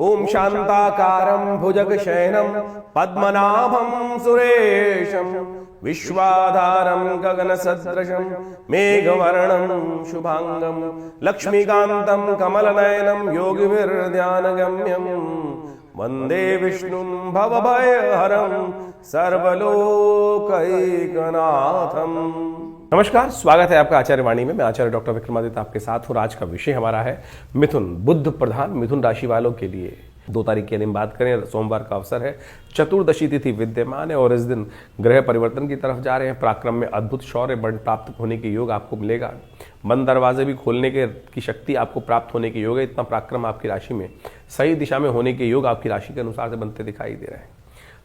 ओम शांताकारं भुजगशयनं पद्मनाभं सुरेशं विश्वाधारं गगनसदृशं मेघवर्णं शुभांगं लक्ष्मीकान्तं कमलनयनं योगिभिर्ध्यानगम्यं वंदे विष्णुं भवभयहरं सर्वलोकैकनाथं। नमस्कार, स्वागत है आपका आचार्य वाणी में। मैं आचार्य डॉक्टर विक्रमादित्य आपके साथ हूँ। आज का विषय हमारा है मिथुन, बुध प्रधान मिथुन राशि वालों के लिए 2 तारीख की दिन बात करें। सोमवार का अवसर है, चतुर्दशी तिथि विद्यमान है और इस दिन ग्रह परिवर्तन की तरफ जा रहे हैं। पराक्रम में अद्भुत शौर्य बल प्राप्त होने के योग आपको मिलेगा। बंद दरवाजे भी खोलने की शक्ति आपको प्राप्त होने के योग है। इतना पराक्रम आपकी राशि में, सही दिशा में होने के योग आपकी राशि के अनुसार से बनते दिखाई दे रहे हैं।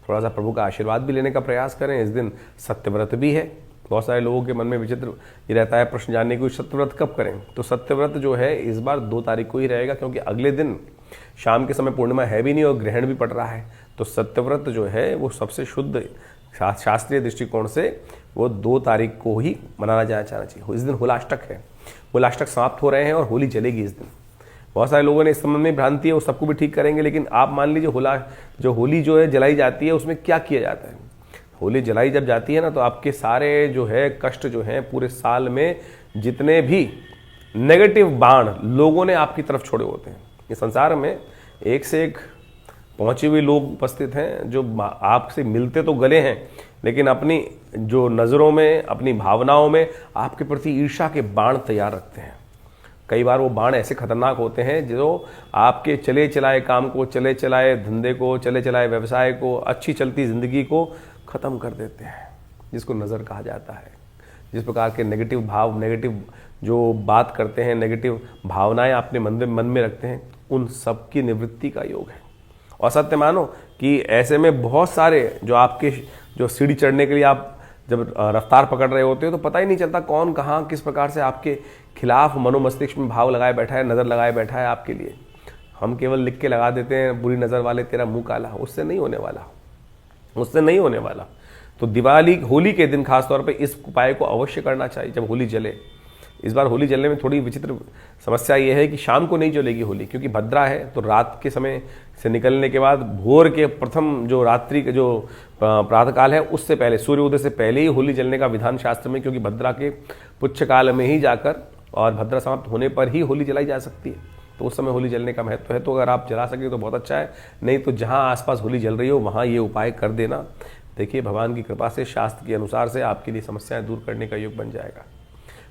थोड़ा सा प्रभु का आशीर्वाद भी लेने का प्रयास करें। इस दिन सत्यव्रत भी है। बहुत सारे लोगों के मन में विचित्र ये रहता है प्रश्न जानने की, सत्यव्रत कब करें। तो सत्यव्रत जो है इस बार 2 तारीख को ही रहेगा, क्योंकि अगले दिन शाम के समय पूर्णिमा है भी नहीं और ग्रहण भी पड़ रहा है। तो सत्यव्रत जो है वो सबसे शुद्ध शास्त्रीय दृष्टिकोण से वो 2 तारीख को ही मनाना जाना चाहिए। इस दिन होलाष्टक है, होलाष्टक समाप्त हो रहे हैं और होली जलेगी इस दिन। बहुत सारे लोगों ने इस संबंध में भ्रांति है, वो सबको भी ठीक करेंगे। लेकिन आप मान लीजिए होली जो है जलाई जाती है, उसमें क्या किया जाता है। होली जलाई जब जाती है ना, तो आपके सारे जो है कष्ट जो हैं पूरे साल में, जितने भी नेगेटिव बाण लोगों ने आपकी तरफ छोड़े होते हैं, ये संसार में एक से एक पहुंचे हुए लोग उपस्थित हैं जो आपसे मिलते तो गले हैं, लेकिन अपनी जो नज़रों में, अपनी भावनाओं में आपके प्रति ईर्ष्या के बाण तैयार रखते हैं। कई बार वो बाण ऐसे खतरनाक होते हैं जो आपके चले चलाए काम को, चले चलाए धंधे को, चले चलाए व्यवसाय को, अच्छी चलती जिंदगी को खत्म कर देते हैं, जिसको नज़र कहा जाता है। जिस प्रकार के नेगेटिव भाव, नेगेटिव जो बात करते हैं, नेगेटिव भावनाएं अपने मन में रखते हैं, उन सब की निवृत्ति का योग है। और सत्य मानो कि ऐसे में बहुत सारे जो आपके जो सीढ़ी चढ़ने के लिए आप जब रफ्तार पकड़ रहे होते हो, तो पता ही नहीं चलता कौन कहाँ किस प्रकार से आपके खिलाफ मनोमस्तिष्क में भाव लगाए बैठा है, नज़र लगाए बैठा है आपके लिए। हम केवल लिख के लगा देते हैं, बुरी नज़र वाले तेरा मुंह काला। उससे नहीं होने वाला, उससे नहीं होने वाला। तो दिवाली, होली के दिन खासतौर पे इस उपाय को अवश्य करना चाहिए जब होली जले। इस बार होली जलने में थोड़ी विचित्र समस्या ये है कि शाम को नहीं जलेगी होली, क्योंकि भद्रा है। तो रात के समय से निकलने के बाद भोर के प्रथम जो रात्रि के जो प्रातःकाल है, उससे पहले, सूर्योदय से पहले ही होली जलने का विधान शास्त्र में, क्योंकि भद्रा के पुच्छ काल में ही जाकर और भद्रा समाप्त होने पर ही होली जलाई जा सकती है। तो उस समय होली जलने का महत्व है। तो अगर आप जला सके तो बहुत अच्छा है, नहीं तो जहाँ आसपास होली जल रही हो वहाँ ये उपाय कर देना। देखिए, भगवान की कृपा से, शास्त्र के अनुसार से आपके लिए समस्याएं दूर करने का योग बन जाएगा।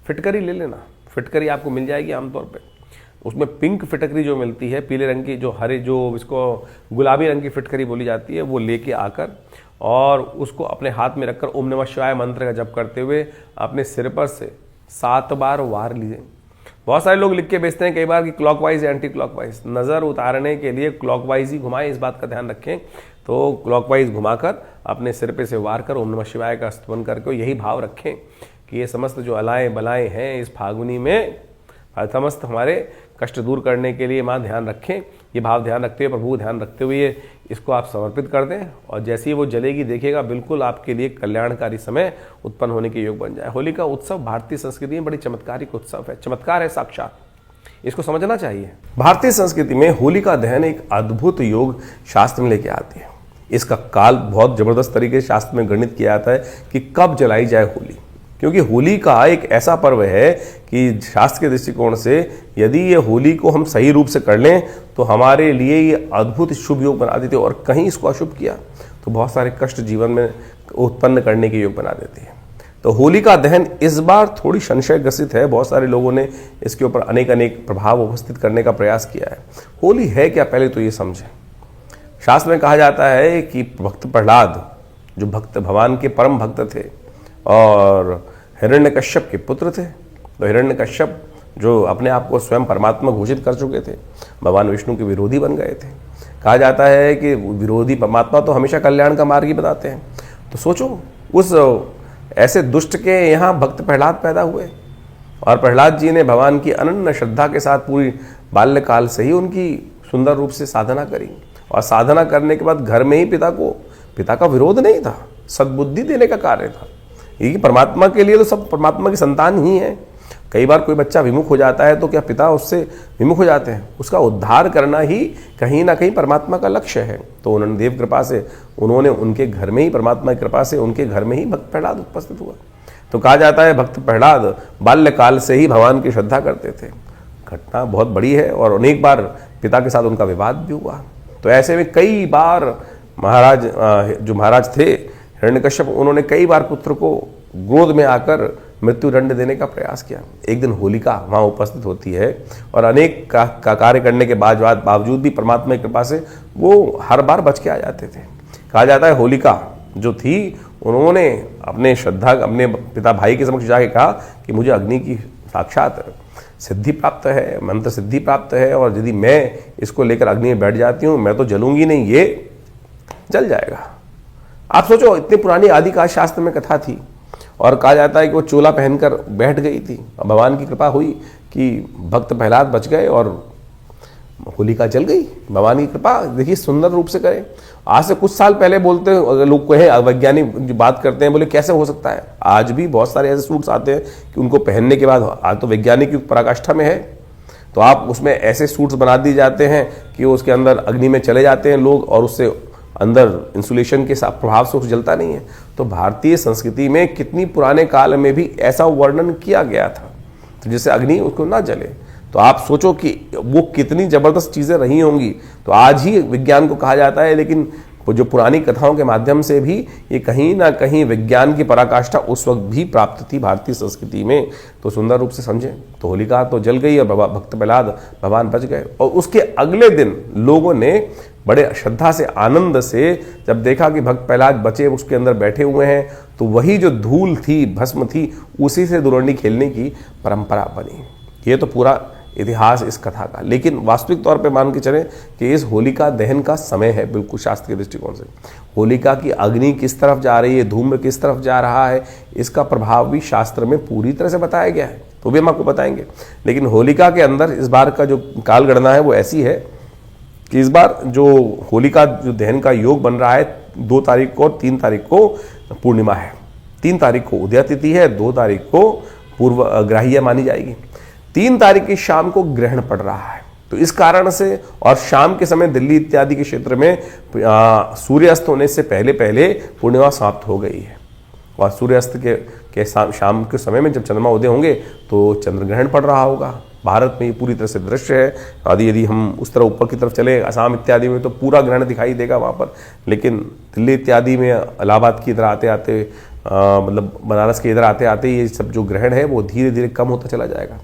फिटकरी ले लेना, फिटकरी आपको मिल जाएगी आमतौर पे। उसमें पिंक फिटकरी जो मिलती है, पीले रंग की, जो हरे, जो इसको गुलाबी रंग की फिटकरी बोली जाती है, वो लेके आकर और उसको अपने हाथ में रखकर ओम नमः शिवाय मंत्र का जप करते हुए अपने सिर पर से 7 बार वार लीजिए। बहुत सारे लोग लिख के भेजते हैं कई बार कि क्लॉकवाइज या एंटी क्लॉकवाइज। नज़र उतारने के लिए क्लॉकवाइज ही घुमाएं, इस बात का ध्यान रखें। तो क्लॉकवाइज घुमाकर अपने सिर पे से वार कर ओम नमः शिवाय का स्तवन करके यही भाव रखें कि ये समस्त जो अलाएं बलाएं हैं इस फागुनी में, समस्त हमारे कष्ट दूर करने के लिए माँ ध्यान रखें। ये भाव ध्यान रखते हुए, प्रभु ध्यान रखते हुए इसको आप समर्पित कर दें, और जैसे ही वो जलेगी देखिएगा बिल्कुल आपके लिए कल्याणकारी समय उत्पन्न होने के योग बन जाए। होली का उत्सव भारतीय संस्कृति में बड़ी चमत्कारिक उत्सव है, चमत्कार है साक्षात, इसको समझना चाहिए। भारतीय संस्कृति में होली का दहन एक अद्भुत योग शास्त्र में लेके आती है। इसका काल बहुत जबरदस्त तरीके से शास्त्र में गणित किया जाता है कि कब जलाई जाए होली, क्योंकि होली का एक ऐसा पर्व है कि शास्त्र के दृष्टिकोण से यदि ये होली को हम सही रूप से कर लें तो हमारे लिए ये अद्भुत शुभ योग बना देते हैं, और कहीं इसको अशुभ किया तो बहुत सारे कष्ट जीवन में उत्पन्न करने के योग बना देते हैं। तो होली का दहन इस बार थोड़ी संशय ग्रसित है। बहुत सारे लोगों ने इसके ऊपर अनेक प्रभाव उपस्थित करने का प्रयास किया है। होली है क्या, पहले तो ये समझें। शास्त्र में कहा जाता है कि भक्त प्रहलाद, जो भक्त भगवान के परम भक्त थे और हिरण्यकश्यप के पुत्र थे, तो हिरण्यकश्यप जो अपने आप को स्वयं परमात्मा घोषित कर चुके थे, भगवान विष्णु के विरोधी बन गए थे। कहा जाता है कि विरोधी परमात्मा तो हमेशा कल्याण का मार्ग ही बताते हैं। तो सोचो, उस ऐसे दुष्ट के यहाँ भक्त प्रहलाद पैदा हुए, और प्रहलाद जी ने भगवान की अनन्य श्रद्धा के साथ पूरी बाल्यकाल से ही उनकी सुंदर रूप से साधना करी, और साधना करने के बाद घर में ही पिता का विरोध नहीं था, सद्बुद्धि देने का कार्य था। ये परमात्मा के लिए तो सब परमात्मा की संतान ही है। कई बार कोई बच्चा विमुख हो जाता है तो क्या पिता उससे विमुख हो जाते हैं? उसका उद्धार करना ही कहीं ना कहीं परमात्मा का लक्ष्य है। तो उन्होंने देव कृपा से उन्होंने उनके घर में ही, परमात्मा की कृपा से उनके घर में ही भक्त प्रहलाद उपस्थित हुआ। तो कहा जाता है भक्त प्रहलाद बाल्यकाल से ही भगवान की श्रद्धा करते थे। घटना बहुत बड़ी है और अनेक बार पिता के साथ उनका विवाद भी हुआ। तो ऐसे में कई बार जो महाराज थे हिरण्यकश्यप, उन्होंने कई बार पुत्र को गोद में आकर मृत्यु दंड देने का प्रयास किया। एक दिन होलिका वहां उपस्थित होती है और अनेक का कार्य करने के बावजूद भी परमात्मा की कृपा से वो हर बार बच के आ जाते थे। कहा जाता है होलिका जो थी, उन्होंने अपने पिता भाई के समक्ष जाके कहा कि मुझे अग्नि की साक्षात सिद्धि प्राप्त है, मंत्र सिद्धि प्राप्त है, और यदि मैं इसको लेकर अग्नि में बैठ जाती हूँ मैं तो जलूंगी नहीं, ये जल जाएगा। आप सोचो, इतनी पुरानी आदिकाल शास्त्र में कथा थी और कहा जाता है कि वो चोला पहनकर बैठ गई थी। भगवान की कृपा हुई कि भक्त प्रहलाद बच गए और होलिका जल गई। भगवान की कृपा देखिए सुंदर रूप से करे। आज से कुछ साल पहले बोलते हैं लोग, कहे वैज्ञानिक जो बात करते हैं, बोले कैसे हो सकता है। आज भी बहुत सारे ऐसे सूट्स आते हैं कि उनको पहनने के बाद, आज तो वैज्ञानिक युग पराकाष्ठा में है, तो आप उसमें ऐसे सूट्स बना दिए जाते हैं कि उसके अंदर अग्नि में चले जाते हैं लोग और उससे अंदर इंसुलेशन के साथ प्रभाव से जलता नहीं है। तो भारतीय संस्कृति में कितनी पुराने काल में भी ऐसा वर्णन किया गया था, तो जिससे अग्नि उसको ना जले। तो आप सोचो कि वो कितनी जबरदस्त चीजें रही होंगी। तो आज ही विज्ञान को कहा जाता है, लेकिन जो पुरानी कथाओं के माध्यम से भी ये कहीं ना कहीं विज्ञान की पराकाष्ठा उस वक्त भी प्राप्त थी भारतीय संस्कृति में। तो सुंदर रूप से समझें। तो होलिका तो जल गई और भक्त प्रहलाद भगवान बच गए। और उसके अगले दिन लोगों ने बड़े श्रद्धा से, आनंद से जब देखा कि भक्त प्रहलाद बचे उसके अंदर बैठे हुए हैं, तो वही जो धूल थी, भस्म थी, उसी से दुर्वंडी खेलने की परंपरा बनी। ये तो पूरा इतिहास इस कथा का। लेकिन वास्तविक तौर पे मान के चलें कि इस होलिका दहन का समय है बिल्कुल शास्त्र के दृष्टिकोण से। होलिका की अग्नि किस तरफ जा रही है, धूम्र किस तरफ जा रहा है, इसका प्रभाव भी शास्त्र में पूरी तरह से बताया गया है, तो भी हम आपको बताएंगे। लेकिन होलिका के अंदर इस बार का जो कालगणना है वो ऐसी है कि इस बार जो होलिका जो दहन का योग बन रहा है, 2 तारीख को और 3 तारीख को पूर्णिमा है। 3 तारीख को उदया तिथि है, 2 तारीख को पूर्व ग्राह्य मानी जाएगी, 3 तारीख की शाम को ग्रहण पड़ रहा है। तो इस कारण से, और शाम के समय दिल्ली इत्यादि के क्षेत्र में सूर्यास्त होने से पहले पहले पूर्णिमा समाप्त हो गई है। और सूर्यास्त के शाम के समय में जब चंद्रमा उदय होंगे तो चंद्र ग्रहण पड़ रहा होगा। भारत में ये पूरी तरह से दृश्य है। यदि हम उस तरह ऊपर की तरफ चले, असम इत्यादि में तो पूरा ग्रहण दिखाई देगा वहाँ पर। लेकिन दिल्ली इत्यादि में, इलाहाबाद की इधर आते आते, मतलब बनारस के इधर आते आते ये सब जो ग्रहण है वो धीरे धीरे कम होता चला जाएगा।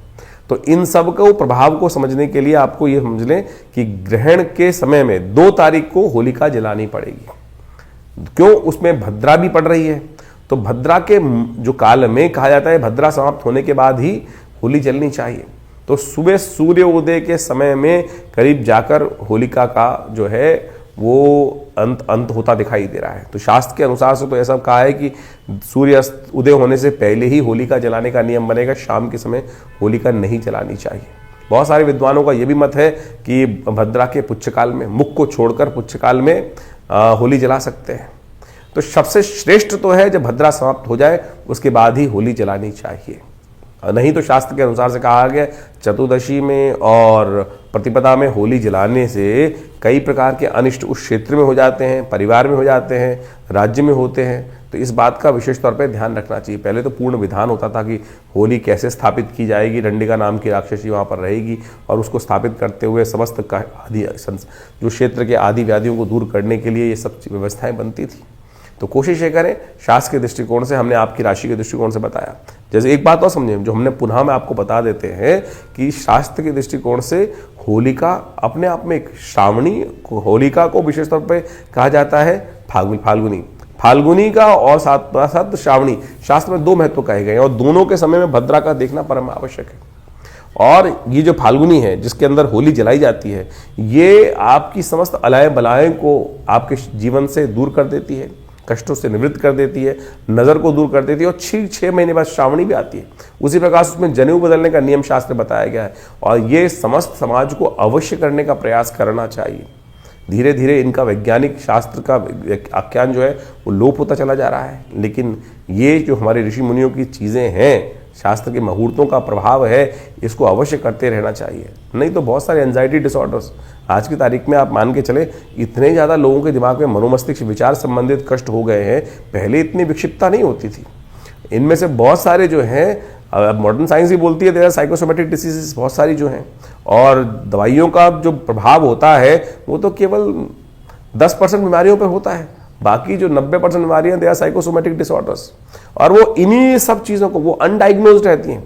तो इन सब को प्रभाव को समझने के लिए आपको ये समझ लें कि ग्रहण के समय में 2 तारीख को होलिका जलानी पड़ेगी। क्यों? उसमें भद्रा भी पड़ रही है। तो भद्रा के जो काल में कहा जाता है भद्रा समाप्त होने के बाद ही होली जलनी चाहिए। तो सुबह सूर्य उदय के समय में करीब जाकर होलिका का जो है वो अंत होता दिखाई दे रहा है। तो शास्त्र के अनुसार से तो ऐसा कहा है कि सूर्यास्त उदय होने से पहले ही होलिका जलाने का नियम बनेगा। शाम के समय होलिका नहीं जलानी चाहिए। बहुत सारे विद्वानों का यह भी मत है कि भद्रा के पुच्छकाल में, मुख को छोड़कर पुच्छकाल में होली जला सकते हैं। तो सबसे श्रेष्ठ तो है जब भद्रा समाप्त हो जाए उसके बाद ही होली जलानी चाहिए। नहीं तो शास्त्र के अनुसार से कहा गया चतुर्दशी में और प्रतिपदा में होली जलाने से कई प्रकार के अनिष्ट उस क्षेत्र में हो जाते हैं, परिवार में हो जाते हैं, राज्य में होते हैं। तो इस बात का विशेष तौर पर ध्यान रखना चाहिए। पहले तो पूर्ण विधान होता था कि होली कैसे स्थापित की जाएगी, दंडिका नाम की राक्षसी वहाँ पर रहेगी और उसको स्थापित करते हुए समस्त आदि जो क्षेत्र के आदि व्याधियों को दूर करने के लिए ये सब व्यवस्थाएं बनती थी। तो कोशिश ये करें, शास्त्र के दृष्टिकोण से हमने आपकी राशि के दृष्टिकोण से बताया। जैसे एक बात और समझें, जो हमने पुनः में आपको बता देते हैं कि शास्त्र के दृष्टिकोण से होलिका अपने आप में एक श्रावणी, होलिका को विशेष तौर पे कहा जाता है फाल्गुनी का और साथ श्रावणी। शास्त्र में 2 महत्व कहे गए और दोनों के समय में भद्रा का देखना परम आवश्यक है। और ये जो फाल्गुनी है जिसके अंदर होली जलाई जाती है, ये आपकी समस्त अलाएं बलाएं को आपके जीवन से दूर कर देती है, कष्टों से निवृत्त कर देती है, नजर को दूर कर देती है। और 6 महीने बाद श्रावणी भी आती है। उसी प्रकार उसमें जनेऊ बदलने का नियम शास्त्र बताया गया है और ये समस्त समाज को अवश्य करने का प्रयास करना चाहिए। धीरे धीरे इनका वैज्ञानिक शास्त्र का आख्यान जो है वो लोप होता चला जा रहा है। लेकिन ये जो हमारे ऋषि मुनियों की चीज़ें हैं शास्त्र के मुहूर्तों का प्रभाव है, इसको अवश्य करते रहना चाहिए। नहीं तो बहुत सारे एंजाइटी डिसऑर्डर्स आज की तारीख में आप मान के चले, इतने ज़्यादा लोगों के दिमाग में मनोमस्तिष्क विचार संबंधित कष्ट हो गए हैं, पहले इतनी विक्षिप्तता नहीं होती थी। इनमें से बहुत सारे जो हैं, अब मॉडर्न साइंस ही बोलती है, साइकोसोमेटिक डिसीजेस बहुत सारी जो हैं, और दवाइयों का जो प्रभाव होता है वो तो केवल 10% बीमारियों पर होता है, बाकी जो 90% बीमारियां दे आर साइकोसोमेटिक डिसऑर्डर्स, और वो इन्हीं सब चीज़ों को वो अनडायग्नोज्ड रहती हैं।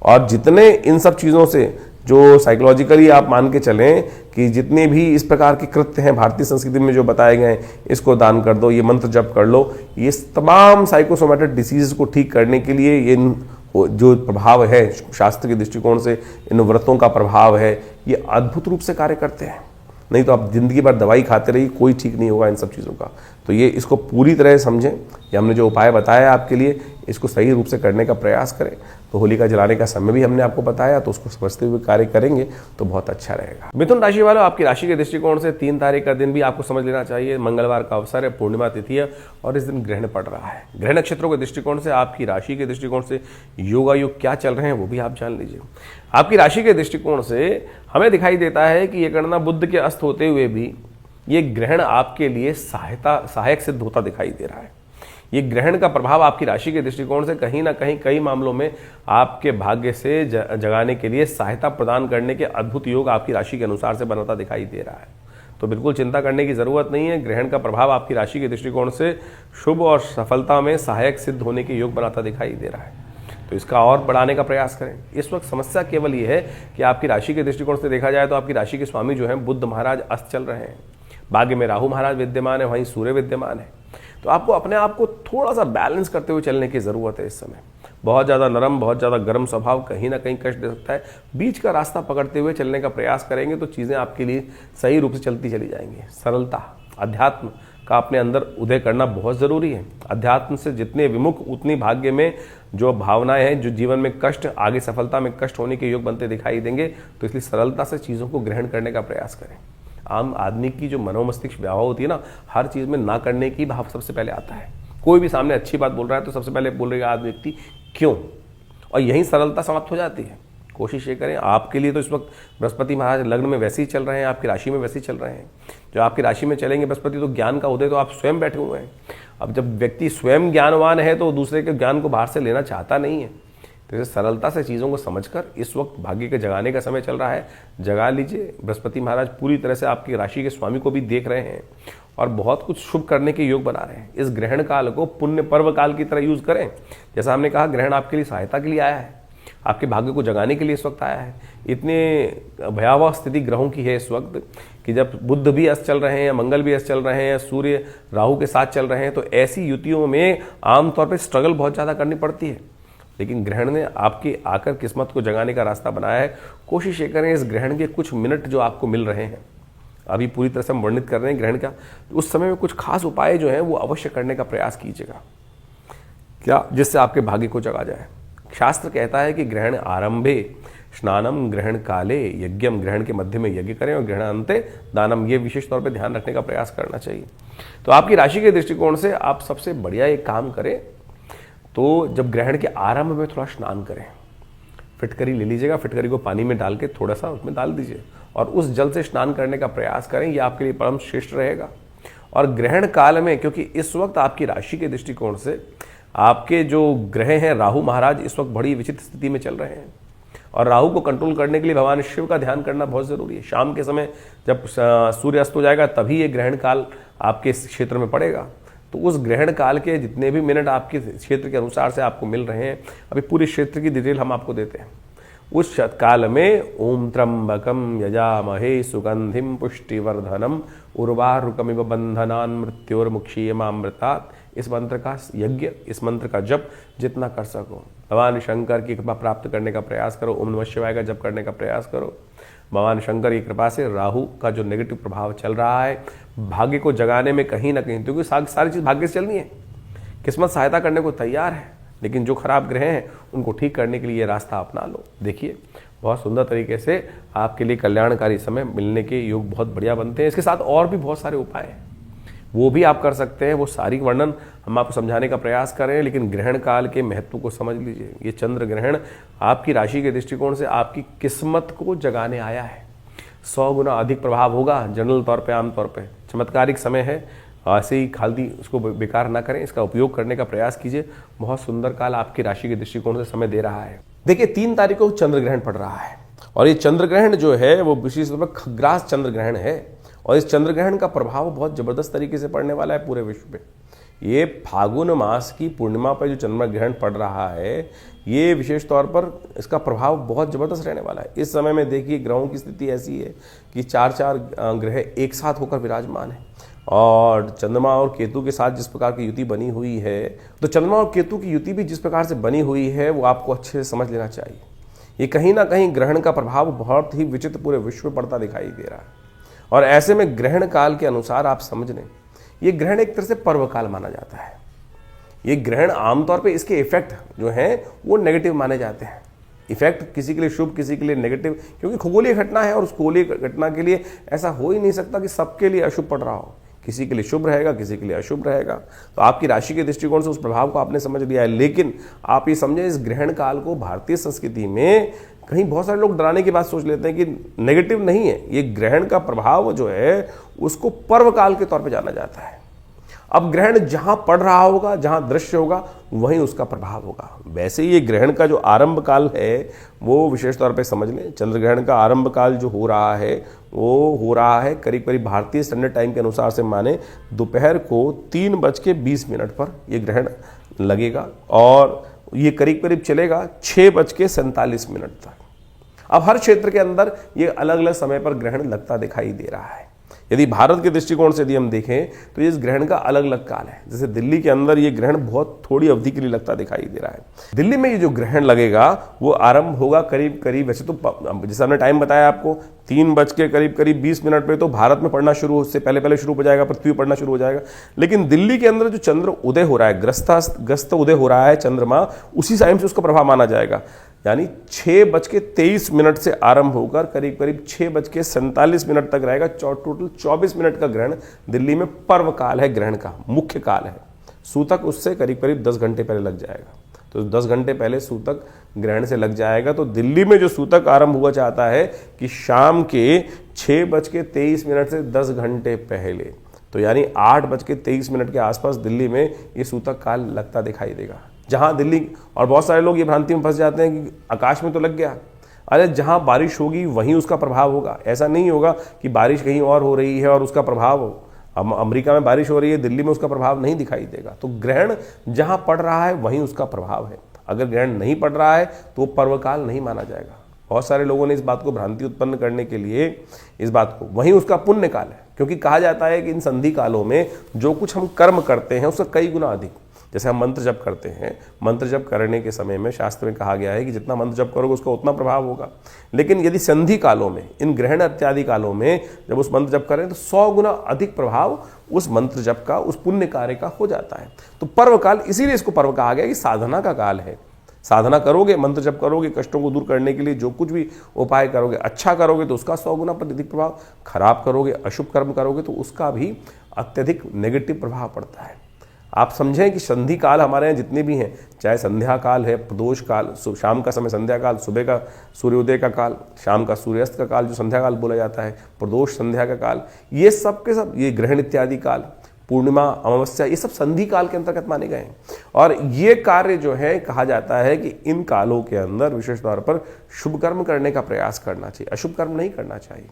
और जितने इन सब चीज़ों से जो साइकोलॉजिकली आप मान के चलें कि जितने भी इस प्रकार के कृत्य हैं भारतीय संस्कृति में जो बताए गए हैं, इसको दान कर दो, ये मंत्र जप कर लो, ये तमाम साइकोसोमेटिक डिसीज को ठीक करने के लिए ये जो प्रभाव है शास्त्र के दृष्टिकोण से, इन व्रतों का प्रभाव है, ये अद्भुत रूप से कार्य करते हैं। नहीं तो आप जिंदगी भर दवाई खाते रहिए, कोई ठीक नहीं होगा इन सब चीज़ों का। तो ये इसको पूरी तरह समझें, ये हमने जो उपाय बताया आपके लिए, इसको सही रूप से करने का प्रयास करें। तो होलिका जलाने का समय भी हमने आपको बताया, तो उसको समझते हुए कार्य करेंगे तो बहुत अच्छा रहेगा। मिथुन राशि वालों, आपकी राशि के दृष्टिकोण से 3 तारीख का दिन भी आपको समझ लेना चाहिए। मंगलवार का अवसर है, पूर्णिमा तिथि है, और इस दिन ग्रहण पड़ रहा है। ग्रह नक्षत्रों के दृष्टिकोण से आपकी राशि के दृष्टिकोण से योगायोग क्या चल रहे हैं वो भी आप जान लीजिए। आपकी राशि के दृष्टिकोण से हमें दिखाई देता है कि ये गणना बुध के अस्त होते हुए भी ये ग्रहण आपके लिए सहायक सिद्ध होता दिखाई दे रहा है। ये ग्रहण का प्रभाव आपकी राशि के दृष्टिकोण से कहीं ना कहीं कई मामलों में आपके भाग्य से जगाने के लिए सहायता प्रदान करने के अद्भुत योग आपकी राशि के अनुसार से बनाता दिखाई दे रहा है। तो बिल्कुल चिंता करने की जरूरत नहीं है। ग्रहण का प्रभाव आपकी राशि के दृष्टिकोण से शुभ और सफलता में सहायक सिद्ध होने के योग बनाता दिखाई दे रहा है, तो इसका और बढ़ाने का प्रयास करें। इस वक्त समस्या केवल ये है कि आपकी राशि के दृष्टिकोण से देखा जाए तो आपकी राशि के स्वामी जो है बुध महाराज अस्त चल रहे हैं, भाग्य में राहु महाराज विद्यमान है, वहीं सूर्य विद्यमान है। तो आपको अपने आप को थोड़ा सा बैलेंस करते हुए चलने की जरूरत है। इस समय बहुत ज़्यादा नरम, बहुत ज़्यादा गर्म स्वभाव कहीं ना कहीं कष्ट दे सकता है। बीच का रास्ता पकड़ते हुए चलने का प्रयास करेंगे तो चीज़ें आपके लिए सही रूप से चलती चली जाएंगी। सरलता, अध्यात्म का अपने अंदर उदय करना बहुत ज़रूरी है। अध्यात्म से जितने विमुख उतनी भाग्य में जो भावनाएं हैं, जो जीवन में कष्ट, आगे सफलता में कष्ट होने के योग बनते दिखाई देंगे। तो इसलिए सरलता से चीज़ों को ग्रहण करने का प्रयास करें। आम आदमी की जो मनोमस्तिष्क व्याह होती है ना, हर चीज़ में ना करने की भाव सबसे पहले आता है। कोई भी सामने अच्छी बात बोल रहा है तो सबसे पहले बोल रहा है आदमी व्यक्ति क्यों, और यहीं सरलता समाप्त हो जाती है। कोशिश ये करें, आपके लिए तो इस वक्त बृहस्पति महाराज लग्न में वैसे ही चल रहे हैं, आपकी राशि में वैसे ही चल रहे हैं। जो आपकी राशि में चलेंगे बृहस्पति, तो ज्ञान का उदय तो आप स्वयं बैठे हुए हैं। अब जब व्यक्ति स्वयं ज्ञानवान है तो दूसरे के ज्ञान को बाहर से लेना चाहता नहीं है। तो इसे सरलता से चीज़ों को समझकर इस वक्त भाग्य के जगाने का समय चल रहा है, जगा लीजिए। बृहस्पति महाराज पूरी तरह से आपकी राशि के स्वामी को भी देख रहे हैं और बहुत कुछ शुभ करने के योग बना रहे हैं। इस ग्रहण काल को पुण्य पर्व काल की तरह यूज करें। जैसा हमने कहा, ग्रहण आपके लिए सहायता के लिए आया है, आपके भाग्य को जगाने के लिए इस वक्त आया है। इतने भयावह स्थिति ग्रहों की है इस वक्त कि जब बुध भी अस्त चल रहे हैं, मंगल भी अस्त चल रहे हैं, सूर्य राहु के साथ चल रहे हैं, तो ऐसी युतियों में आमतौर पर स्ट्रगल बहुत ज़्यादा करनी पड़ती है। लेकिन ग्रहण ने आपकी आकर किस्मत को जगाने का रास्ता बनाया है। कोशिश ये करें, इस ग्रहण के कुछ मिनट जो आपको मिल रहे हैं, अभी पूरी तरह से हम वर्णित कर रहे हैं ग्रहण का, उस समय में कुछ खास उपाय जो हैं वो अवश्य करने का प्रयास कीजिएगा, क्या जिससे आपके भाग्य को जगा जाए। शास्त्र कहता है कि ग्रहण आरंभे स्नानम, ग्रहण काले यज्ञम, ग्रहण के मध्य में यज्ञ करें और ग्रहण अंते दानम। ये विशेष तौर पर ध्यान रखने का प्रयास करना चाहिए। तो आपकी राशि के दृष्टिकोण से आप सबसे बढ़िया एक काम करें, तो जब ग्रहण के आरंभ में थोड़ा स्नान करें, फिटकरी ले लीजिएगा, फिटकरी को पानी में डाल के थोड़ा सा उसमें डाल दीजिए और उस जल से स्नान करने का प्रयास करें। यह आपके लिए परम श्रेष्ठ रहेगा। और ग्रहण काल में, क्योंकि इस वक्त आपकी राशि के दृष्टिकोण से आपके जो ग्रह हैं राहु महाराज इस वक्त बड़ी विचित्र स्थिति में चल रहे हैं, और राहु को कंट्रोल करने के लिए भगवान शिव का ध्यान करना बहुत जरूरी है। शाम के समय जब सूर्य अस्त हो जाएगा तभी ये ग्रहण काल आपके क्षेत्र में पड़ेगा। तो उस ग्रहण काल के जितने भी मिनट आपके क्षेत्र के अनुसार से आपको मिल रहे हैं, अभी पूरे क्षेत्र की डिटेल हम आपको देते हैं। उस काल में ओम त्र्यंबकम यजामहे सुगंधिम पुष्टिवर्धनम उर्वारुकमिव बंधनान मृत्योर्मुक्षीयमामृतात्, इस मंत्र का यज्ञ, इस मंत्र का जप जितना कर सको, भगवान शंकर की कृपा प्राप्त करने का प्रयास करो। ओम नमः शिवाय का जप करने का प्रयास करो। भगवान शंकर की कृपा से राहु का जो नेगेटिव प्रभाव चल रहा है भाग्य को जगाने में कहीं ना कहीं, क्योंकि सारी चीज़ भाग्य से चलनी है, किस्मत सहायता करने को तैयार है, लेकिन जो खराब ग्रह हैं उनको ठीक करने के लिए ये रास्ता अपना लो। देखिए बहुत सुंदर तरीके से आपके लिए कल्याणकारी समय मिलने के योग बहुत बढ़िया बनते हैं। इसके साथ और भी बहुत सारे उपाय हैं। वो भी आप कर सकते हैं। वो सारी वर्णन हम आपको समझाने का प्रयास करें, लेकिन ग्रहण काल के महत्व को समझ लीजिए। ये चंद्र ग्रहण आपकी राशि के दृष्टिकोण से आपकी किस्मत को जगाने आया है। 100 गुना अधिक प्रभाव होगा जनरल तौर पे, आमतौर पे। चमत्कारिक समय है, ऐसे ही खाली उसको बेकार ना करें, इसका उपयोग करने का प्रयास कीजिए। बहुत सुंदर काल आपकी राशि के दृष्टिकोण से समय दे रहा है। देखिए 3 तारीख को चंद्र ग्रहण पड़ रहा है, और ये चंद्र ग्रहण जो है वो विशेष रूप में खग्रास चंद्र ग्रहण है, और इस चंद्र ग्रहण का प्रभाव बहुत जबरदस्त तरीके से पड़ने वाला है पूरे विश्व पे। ये फागुन मास की पूर्णिमा पर जो चंद्र ग्रहण पड़ रहा है, ये विशेष तौर पर इसका प्रभाव बहुत जबरदस्त रहने वाला है। इस समय में देखिए ग्रहों की स्थिति ऐसी है कि 4 ग्रह एक साथ होकर विराजमान है, और चंद्रमा और केतु के साथ जिस प्रकार की युति बनी हुई है, तो चंद्रमा और केतु की युति भी जिस प्रकार से बनी हुई है वो आपको अच्छे से समझ लेना चाहिए। ये कहीं ना कहीं ग्रहण का प्रभाव बहुत ही विचित्र पूरे विश्व में पड़ता दिखाई दे रहा है, और ऐसे में ग्रहण काल के अनुसार आप समझ लें, ये ग्रहण एक तरह से पर्व काल माना जाता है। ये ग्रहण आमतौर पे इसके इफेक्ट जो हैं वो नेगेटिव माने जाते हैं। इफेक्ट किसी के लिए शुभ, किसी के लिए नेगेटिव, क्योंकि खगोलीय घटना है, और उस खगोलीय घटना के लिए ऐसा हो ही नहीं सकता कि सबके लिए अशुभ पड़ रहा हो। किसी के लिए शुभ रहेगा, किसी के लिए अशुभ रहेगा। तो आपकी राशि के दृष्टिकोण से उस प्रभाव को आपने समझ लिया है, लेकिन आप ये समझें इस ग्रहण काल को भारतीय संस्कृति में कहीं बहुत सारे लोग डराने की बात सोच लेते हैं कि नेगेटिव नहीं है। ये ग्रहण का प्रभाव जो है उसको पर्व काल के तौर पे जाना जाता है। अब ग्रहण जहां पड़ रहा होगा, जहां दृश्य होगा, वहीं उसका प्रभाव होगा। वैसे ही ये ग्रहण का जो आरंभ काल है वो विशेष तौर पे समझ लें। चंद्र ग्रहण का आरंभ काल जो हो रहा है वो हो रहा है करीब करीब भारतीय स्टैंडर्ड टाइम के अनुसार से माने दोपहर को 3:20 पर ये ग्रहण लगेगा, और ये करीब करीब चलेगा 6:47 तक। अब हर क्षेत्र के अंदर ये अलग अलग समय पर ग्रहण लगता दिखाई दे रहा है। यदि भारत के दृष्टिकोण से यदि हम देखें तो इस ग्रहण का अलग अलग काल है। जैसे दिल्ली के अंदर ये ग्रहण बहुत थोड़ी अवधि के लिए लगता दिखाई दे रहा है। दिल्ली में ये जो ग्रहण लगेगा वो आरंभ होगा करीब करीब, वैसे तो जैसे हमने टाइम बताया आपको 3:20 पे तो भारत में पड़ना शुरू, उससे पहले शुरू हो जाएगा, पृथ्वी पड़ना शुरू हो जाएगा। लेकिन दिल्ली के अंदर जो चंद्र उदय हो रहा है, ग्रस्त उदय हो रहा है चंद्रमा, उसी टाइम से उसका प्रभाव माना जाएगा। यानी 6:23 से आरंभ होकर करीब करीब 6:47 तक रहेगा। टोटल 24 मिनट का ग्रहण दिल्ली में पर्व काल है, ग्रहण का मुख्य काल है। सूतक उससे करीब करीब 10 घंटे पहले लग जाएगा, तो 10 घंटे पहले सूतक ग्रहण से लग जाएगा। तो दिल्ली में जो सूतक आरंभ हुआ चाहता है कि शाम के 6:23 से 10 घंटे पहले, तो यानी 8:23 के आसपास दिल्ली में ये सूतक काल लगता दिखाई देगा। जहां दिल्ली, और बहुत सारे लोग ये भ्रांति में फंस जाते हैं कि आकाश में तो लग गया, अरे जहां बारिश होगी वहीं उसका प्रभाव होगा। ऐसा नहीं होगा कि बारिश कहीं और हो रही है और उसका प्रभाव अमेरिका में बारिश हो रही है, दिल्ली में उसका प्रभाव नहीं दिखाई देगा। तो ग्रहण जहां पड़ रहा है वहीं उसका प्रभाव है। अगर ग्रहण नहीं पड़ रहा है तो वो पर्वकाल नहीं माना जाएगा। बहुत सारे लोगों ने इस बात को भ्रांति उत्पन्न करने के लिए इस बात को, वहीं उसका पुण्य काल है, क्योंकि कहा जाता है कि इन संधि कालों में जो कुछ हम कर्म करते हैं उसका कई गुना अधिक, जैसे हम मंत्र जप करते हैं, मंत्र जप करने के समय में शास्त्र में कहा गया है कि जितना मंत्र जप करोगे उसका उतना प्रभाव होगा। लेकिन यदि संधि कालों में, इन ग्रहण इत्यादि कालों में जब उस मंत्र जप करें तो 100 गुना अधिक प्रभाव उस मंत्र जप का, उस पुण्य कार्य का हो जाता है। तो पर्व काल, इसीलिए इसको पर्व कहा गया कि साधना का काल है। साधना करोगे, मंत्र जप करोगे, कष्टों को दूर करने के लिए जो कुछ भी उपाय करोगे, अच्छा करोगे तो उसका 100 गुना अधिक प्रभाव, खराब करोगे, अशुभ कर्म करोगे तो उसका भी अत्यधिक नेगेटिव प्रभाव पड़ता है। आप समझें कि संधि काल हमारे यहाँ जितने भी हैं, चाहे संध्या काल है, प्रदोष काल, शाम का समय संध्या काल, सुबह का सूर्योदय का काल, शाम का सूर्यास्त का काल जो संध्या काल बोला जाता है, प्रदोष संध्या का काल, ये सब के सब, ये ग्रहण इत्यादि काल, पूर्णिमा, अमावस्या, ये सब संधि काल के अंतर्गत माने गए हैं। और ये कार्य जो है, कहा जाता है कि इन कालों के अंदर विशेष तौर पर शुभ कर्म करने का प्रयास करना चाहिए, अशुभ कर्म नहीं करना चाहिए।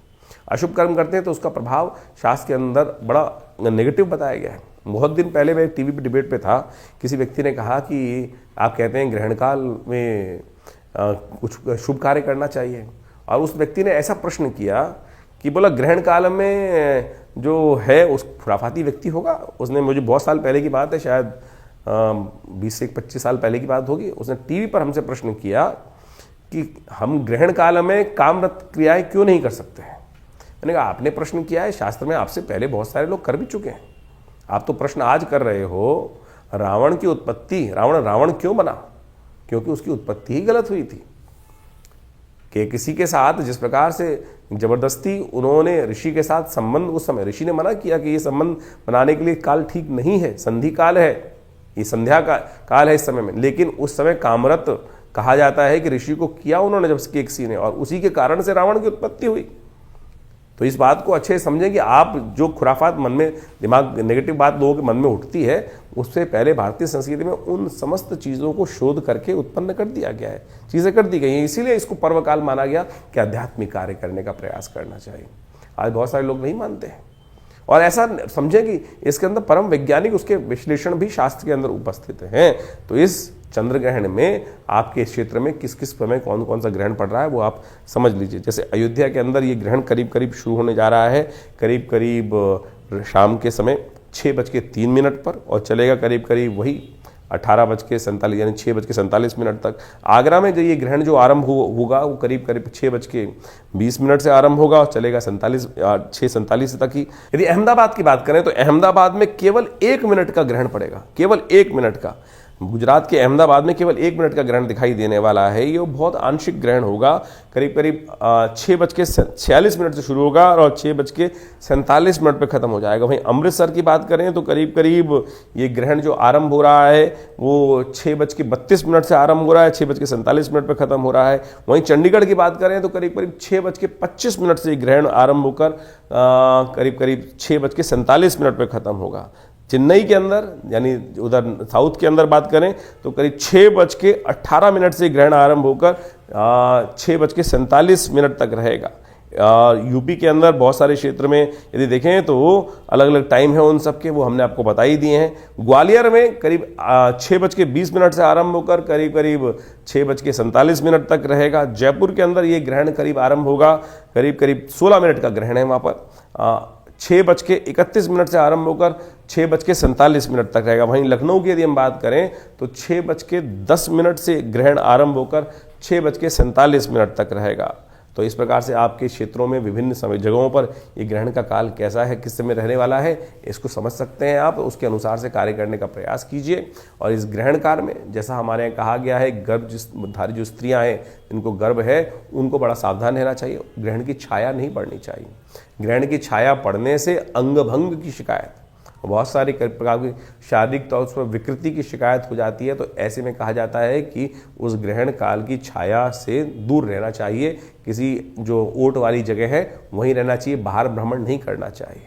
अशुभ कर्म करते हैं तो उसका प्रभाव शास्त्र के अंदर बड़ा नेगेटिव बताया गया है। बहुत दिन पहले मैं टीवी पे डिबेट पे था, किसी व्यक्ति ने कहा कि आप कहते हैं ग्रहण काल में कुछ शुभ कार्य करना चाहिए, और उस व्यक्ति ने ऐसा प्रश्न किया कि बोला ग्रहण काल में जो है उस खुराफाती व्यक्ति होगा। उसने, मुझे बहुत साल पहले की बात है, शायद 20 से 25 साल पहले की बात होगी, उसने टीवी पर हमसे प्रश्न किया कि हम ग्रहण काल में कामरत क्रियाएं क्यों नहीं कर सकते हैं। मैंने कहा आपने प्रश्न किया है, शास्त्र में आपसे पहले बहुत सारे लोग कर भी चुके हैं, आप तो प्रश्न आज कर रहे हो। रावण की उत्पत्ति, रावण क्यों बना? क्योंकि उसकी उत्पत्ति ही गलत हुई थी। कि किसी के साथ जिस प्रकार से जबरदस्ती उन्होंने ऋषि के साथ संबंध, उस समय ऋषि ने मना किया कि ये संबंध बनाने के लिए काल ठीक नहीं है, संधि काल है, ये संध्या का काल है इस समय में, लेकिन उस समय कामरत कहा जाता है कि ऋषि को किया उन्होंने जब किसी ने, और उसी के कारण से रावण की उत्पत्ति हुई। तो इस बात को अच्छे से समझें कि आप जो खुराफात मन में, दिमाग नेगेटिव बात लोगों के मन में उठती है, उससे पहले भारतीय संस्कृति में उन समस्त चीज़ों को शोध करके उत्पन्न कर दिया गया है, चीज़ें कर दी गई हैं। इसीलिए इसको पर्वकाल माना गया कि आध्यात्मिक कार्य करने का प्रयास करना चाहिए। आज बहुत सारे लोग नहीं मानते हैं, और ऐसा समझें कि इसके अंदर परम वैज्ञानिक उसके विश्लेषण भी शास्त्र के अंदर उपस्थित हैं। तो इस चंद्र ग्रहण में आपके क्षेत्र में किस किस समय कौन कौन सा ग्रहण पड़ रहा है वो आप समझ लीजिए। जैसे अयोध्या के अंदर ये ग्रहण करीब करीब शुरू होने जा रहा है, करीब करीब शाम के समय 6:03 पर, और चलेगा करीब करीब वही 18:47 यानी 6:47 तक। आगरा में जो ये ग्रहण जो आरंभ होगा वो करीब करीब 6:20 से आरंभ होगा और चलेगा 6:47 तक ही। यदि अहमदाबाद की बात करें तो अहमदाबाद में केवल 1 मिनट का ग्रहण पड़ेगा, केवल 1 मिनट का। गुजरात के अहमदाबाद में केवल 1 मिनट का ग्रहण दिखाई देने वाला है। ये बहुत आंशिक ग्रहण होगा, करीब करीब 6:46 से शुरू होगा और 6:47 पर खत्म हो जाएगा। वहीं अमृतसर की बात करें तो करीब करीब ये ग्रहण जो आरंभ हो रहा है वो 6:32 से आरंभ हो रहा है, 6:47 पर खत्म हो रहा है। वहीं चंडीगढ़ की बात करें तो करीब करीब 6:25 से ग्रहण आरंभ होकर करीब करीब 6:47 पर खत्म होगा। चेन्नई के अंदर यानी उधर साउथ के अंदर बात करें तो करीब 6:18 से ग्रहण आरंभ होकर 6:47 तक रहेगा। यूपी के अंदर बहुत सारे क्षेत्र में यदि देखें तो अलग अलग टाइम है उन सब के, वो हमने आपको बता ही दिए हैं। ग्वालियर में करीब 6:20 से आरंभ होकर करीब करीब 6:47 तक रहेगा। जयपुर के अंदर ये ग्रहण करीब आरंभ होगा, करीब करीब 16 मिनट का ग्रहण है वहाँ पर। 6:31 से आरंभ होकर 6:47 तक रहेगा। वहीं लखनऊ की यदि हम बात करें तो 6:10 से ग्रहण आरंभ होकर 6:47 तक रहेगा। तो इस प्रकार से आपके क्षेत्रों में विभिन्न समय जगहों पर ये ग्रहण का काल कैसा है, किस समय रहने वाला है, इसको समझ सकते हैं आप। उसके अनुसार से कार्य करने का प्रयास कीजिए। और इस ग्रहण काल में जैसा हमारे यहाँ कहा गया है, गर्भधारी जो स्त्रियां हैं जिनको गर्भ है उनको बड़ा सावधान रहना चाहिए। ग्रहण की छाया नहीं पड़नी चाहिए। ग्रहण की छाया पड़ने से अंगभंग की शिकायत, बहुत सारी प्रकार की शारीरिक तौर पर विकृति की शिकायत हो जाती है। तो ऐसे में कहा जाता है कि उस ग्रहण काल की छाया से दूर रहना चाहिए। किसी जो ओट वाली जगह है वहीं रहना चाहिए, बाहर भ्रमण नहीं करना चाहिए।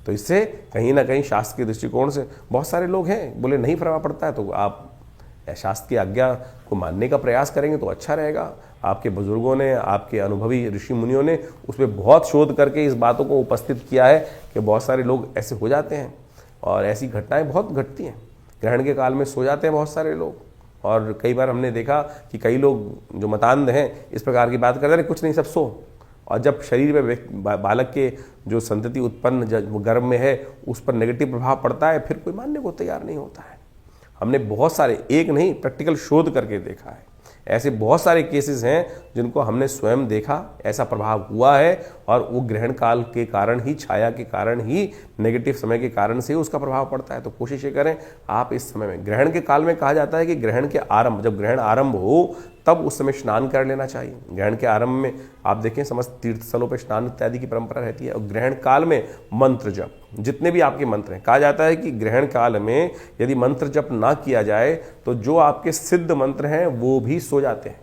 तो इससे कहीं ना कहीं शास्त्र के दृष्टिकोण से बहुत सारे लोग हैं बोले नहीं फर्क पड़ता है, तो आप शास्त्र की आज्ञा को मानने का प्रयास करेंगे तो अच्छा रहेगा। आपके बुजुर्गों ने, आपके अनुभवी ऋषि मुनियों ने उस पर बहुत शोध करके इस बातों को उपस्थित किया है कि बहुत सारे लोग ऐसे हो जाते हैं और ऐसी घटनाएं बहुत घटती हैं। ग्रहण के काल में सो जाते हैं बहुत सारे लोग, और कई बार हमने देखा कि कई लोग जो मतान्ध हैं इस प्रकार की बात करते हैं, कुछ नहीं सब सो, और जब शरीर में बालक के जो संतति उत्पन्न गर्भ में है उस पर नेगेटिव प्रभाव पड़ता है, फिर कोई मानने को तैयार नहीं होता है। हमने बहुत सारे, एक नहीं, प्रैक्टिकल शोध करके देखा है। ऐसे बहुत सारे केसेस हैं जिनको हमने स्वयं देखा, ऐसा प्रभाव हुआ है, और वो ग्रहण काल के कारण ही, छाया के कारण ही, नेगेटिव समय के कारण से उसका प्रभाव पड़ता है। तो कोशिश ये करें आप इस समय में, ग्रहण के काल में कहा जाता है कि ग्रहण के आरंभ, जब ग्रहण आरंभ हो तब उस समय स्नान कर लेना चाहिए। ग्रहण के आरंभ में आप देखें समस्त तीर्थ स्थलों पर स्नान इत्यादि की परंपरा रहती है। और ग्रहण काल में मंत्र जप, जितने भी आपके मंत्र हैं, कहा जाता है कि ग्रहण काल में यदि मंत्र जप ना किया जाए तो जो आपके सिद्ध मंत्र हैं वो भी सो जाते हैं,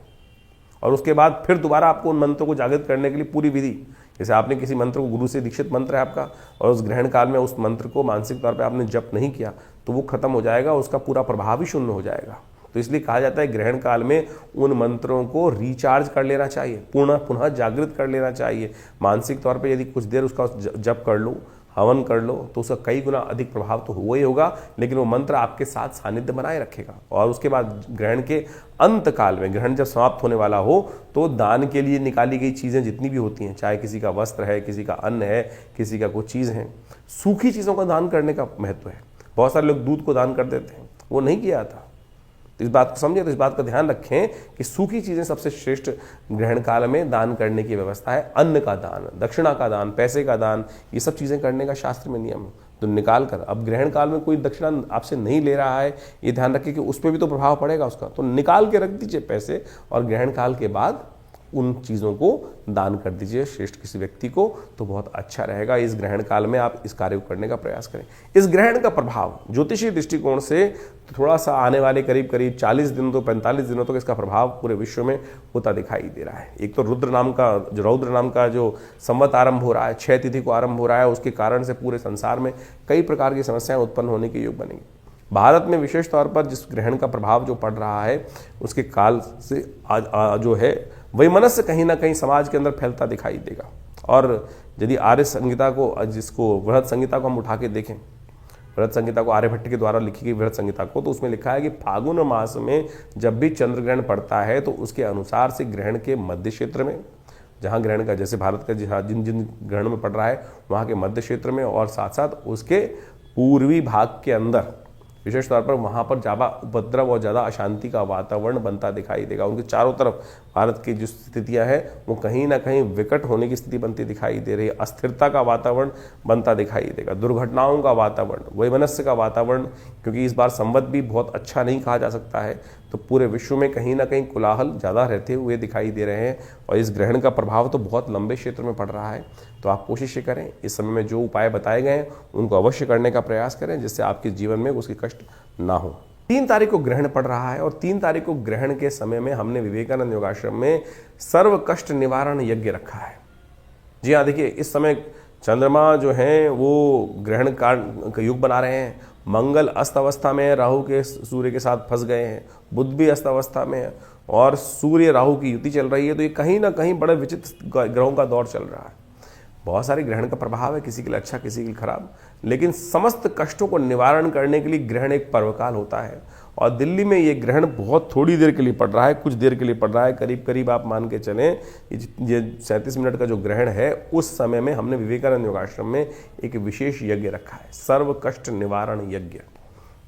और उसके बाद फिर दोबारा आपको उन मंत्रों को जागृत करने के लिए पूरी विधि, जैसे आपने किसी मंत्र को, गुरु से दीक्षित मंत्र है आपका, और उस ग्रहण काल में उस मंत्र को मानसिक तौर पर आपने जप नहीं किया तो वो खत्म हो जाएगा, उसका पूरा प्रभाव ही शून्य हो जाएगा। तो इसलिए कहा जाता है ग्रहण काल में उन मंत्रों को रिचार्ज कर लेना चाहिए, पुनः जागृत कर लेना चाहिए। मानसिक तौर पे यदि कुछ देर उसका जप कर लो, हवन कर लो, तो उसका कई गुना अधिक प्रभाव तो हुआ ही होगा, लेकिन वो मंत्र आपके साथ सानिध्य बनाए रखेगा। और उसके बाद ग्रहण के अंत काल में, ग्रहण जब समाप्त होने वाला हो, तो दान के लिए निकाली गई चीज़ें जितनी भी होती हैं, चाहे किसी का वस्त्र है, किसी का अन्न है, किसी का कोई चीज़ है, सूखी चीज़ों का दान करने का महत्व है। बहुत सारे लोग दूध को दान कर देते हैं, वो नहीं किया था। तो इस बात को समझें, तो इस बात का ध्यान रखें कि सूखी चीज़ें सबसे श्रेष्ठ ग्रहण काल में दान करने की व्यवस्था है। अन्न का दान, दक्षिणा का दान, पैसे का दान, ये सब चीज़ें करने का शास्त्र में नियम है। तो निकाल कर, अब ग्रहण काल में कोई दक्षिणा आपसे नहीं ले रहा है, ये ध्यान रखें कि उस पर भी तो प्रभाव पड़ेगा उसका, तो निकाल के रख दीजिए पैसे, और ग्रहण काल के बाद उन चीज़ों को दान कर दीजिए श्रेष्ठ किसी व्यक्ति को, तो बहुत अच्छा रहेगा। इस ग्रहण काल में आप इस कार्य को करने का प्रयास करें। इस ग्रहण का प्रभाव ज्योतिषीय दृष्टिकोण से थोड़ा सा आने वाले करीब 40 दिन तो 45 दिनों तक इसका प्रभाव पूरे विश्व में होता दिखाई दे रहा है। एक तो रौद्र नाम का जो संवत आरंभ हो रहा है, 6 तिथि को आरंभ हो रहा है, उसके कारण से पूरे संसार में कई प्रकार की समस्याएं उत्पन्न होने के योग बनेंगी। भारत में विशेष तौर पर जिस ग्रहण का प्रभाव जो पड़ रहा है उसके काल से जो है वैमनस्य कहीं ना कहीं समाज के अंदर फैलता दिखाई देगा। और यदि आर्य संहिता को, जिसको वृहत संहिता को हम उठा के देखें, वृहत संहिता को आर्यभट्ट के द्वारा लिखी गई वृहत संहिता को, तो उसमें लिखा है कि फागुन मास में जब भी चंद्र ग्रहण पड़ता है तो उसके अनुसार से ग्रहण के मध्य क्षेत्र में, जहाँ ग्रहण का जैसे भारत का जिन जिन ग्रहण में पड़ रहा है वहाँ के मध्य क्षेत्र में, और साथ साथ उसके पूर्वी भाग के अंदर विशेष तौर पर वहाँ पर ज़्यादा उपद्रव और ज़्यादा अशांति का वातावरण बनता दिखाई देगा। उनके चारों तरफ भारत की जो स्थितियाँ हैं वो कहीं ना कहीं विकट होने की स्थिति बनती दिखाई दे रही है। अस्थिरता का वातावरण बनता दिखाई देगा, दुर्घटनाओं का वातावरण, वैमनस्य का वातावरण, क्योंकि इस बार संवत भी बहुत अच्छा नहीं कहा जा सकता है, तो पूरे विश्व में कहीं ना कहीं कोलाहल ज़्यादा रहते हुए दिखाई दे रहे हैं। और इस ग्रहण का प्रभाव तो बहुत लंबे क्षेत्र में पड़ रहा है, तो आप कोशिश करें इस समय में जो उपाय बताए गए हैं उनको अवश्य करने का प्रयास करें, जिससे आपके जीवन में उसकी कष्ट ना हो। 3 तारीख को ग्रहण पड़ रहा है और 3 तारीख को ग्रहण के समय में हमने विवेकानंद योगाश्रम में सर्व कष्ट निवारण यज्ञ रखा है। जी हाँ, देखिए इस समय चंद्रमा जो हैं वो ग्रहण का युग बना रहे हैं। मंगल अस्त अवस्था में, राहु के सूर्य के साथ फंस गए हैं, बुध भी अस्त अवस्था में है और सूर्य राहु की युति चल रही है। तो ये कहीं ना कहीं बड़े विचित्र ग्रहों का दौर चल रहा है। बहुत सारे ग्रहण का प्रभाव है, किसी के लिए अच्छा किसी के लिए खराब, लेकिन समस्त कष्टों को निवारण करने के लिए ग्रहण एक पर्वकाल होता है। और दिल्ली में ये ग्रहण बहुत थोड़ी देर के लिए पड़ रहा है, कुछ देर के लिए पड़ रहा है, करीब करीब आप मान के चलें ये 37 मिनट का जो ग्रहण है उस समय में हमने विवेकानंद योगाश्रम में एक विशेष यज्ञ रखा है, सर्व कष्ट निवारण यज्ञ।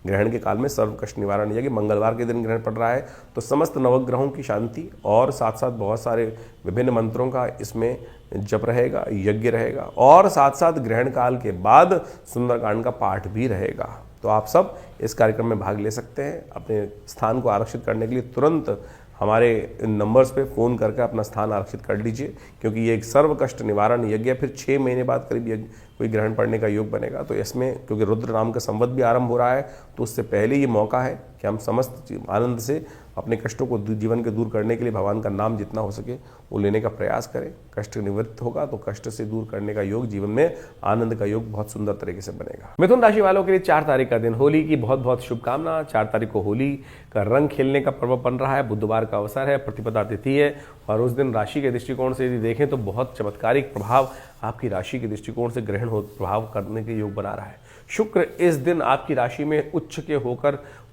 ग्रहण के काल में सर्व कष्ट निवारण यज्ञ, मंगलवार के दिन ग्रहण पड़ रहा है, तो समस्त नवग्रहों की शांति और साथ साथ बहुत सारे विभिन्न मंत्रों का इसमें जप रहेगा, यज्ञ रहेगा, और साथ साथ ग्रहण काल के बाद सुंदरकांड का पाठ भी रहेगा। तो आप सब इस कार्यक्रम में भाग ले सकते हैं। अपने स्थान को आरक्षित करने के लिए तुरंत हमारे नंबर्स पे फ़ोन करके अपना स्थान आरक्षित कर लीजिए, क्योंकि ये एक सर्व कष्ट निवारण यज्ञ है। फिर 6 महीने बाद करीब यज्ञ कोई ग्रहण पड़ने का योग बनेगा। तो इसमें क्योंकि रुद्र नाम का संवत भी आरंभ हो रहा है, तो उससे पहले ये मौका है कि हम समस्त आनंद से अपने कष्टों को जीवन के दूर करने के लिए भगवान का नाम जितना हो सके वो लेने का प्रयास करें। कष्ट निवृत्त होगा तो कष्ट से दूर करने का योग, जीवन में आनंद का योग बहुत सुंदर तरीके से बनेगा। मिथुन राशि वालों के लिए 4 तारीख का दिन, होली की बहुत बहुत शुभकामना। 4 तारीख को होली का रंग खेलने का पर्व बन रहा है, बुधवार का अवसर है, प्रतिपदा तिथि है, और उस दिन राशि के दृष्टिकोण से यदि देखें तो बहुत चमत्कारिक प्रभाव आपकी राशि के दृष्टिकोण से ग्रहण प्रभाव करने के योग बना रहा है। शुक्र इस दिन आपकी राशि में उच्च के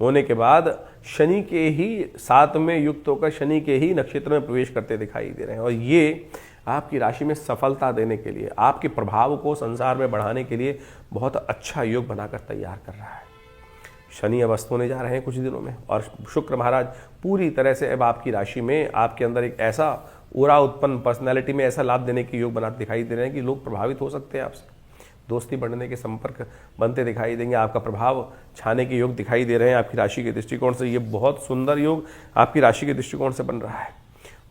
होने के बाद शनि के ही साथ में युक्त होकर शनि के ही नक्षत्र में प्रवेश करते दिखाई दे रहे हैं, और ये आपकी राशि में सफलता देने के लिए, आपके प्रभाव को संसार में बढ़ाने के लिए बहुत अच्छा योग बनाकर तैयार कर रहा है। शनि अब अस्त होने जा रहे हैं कुछ दिनों में, और शुक्र महाराज पूरी तरह से अब आपकी राशि में आपके अंदर एक ऐसा उरा उत्पन्न, पर्सनैलिटी में ऐसा लाभ देने के योग बनाते दिखाई दे रहे हैं कि लोग प्रभावित हो सकते हैं आपसे, दोस्ती बढ़ने के संपर्क बनते दिखाई देंगे, आपका प्रभाव छाने के योग दिखाई दे रहे हैं आपकी राशि के दृष्टिकोण से। ये बहुत सुंदर योग आपकी राशि के दृष्टिकोण से बन रहा है,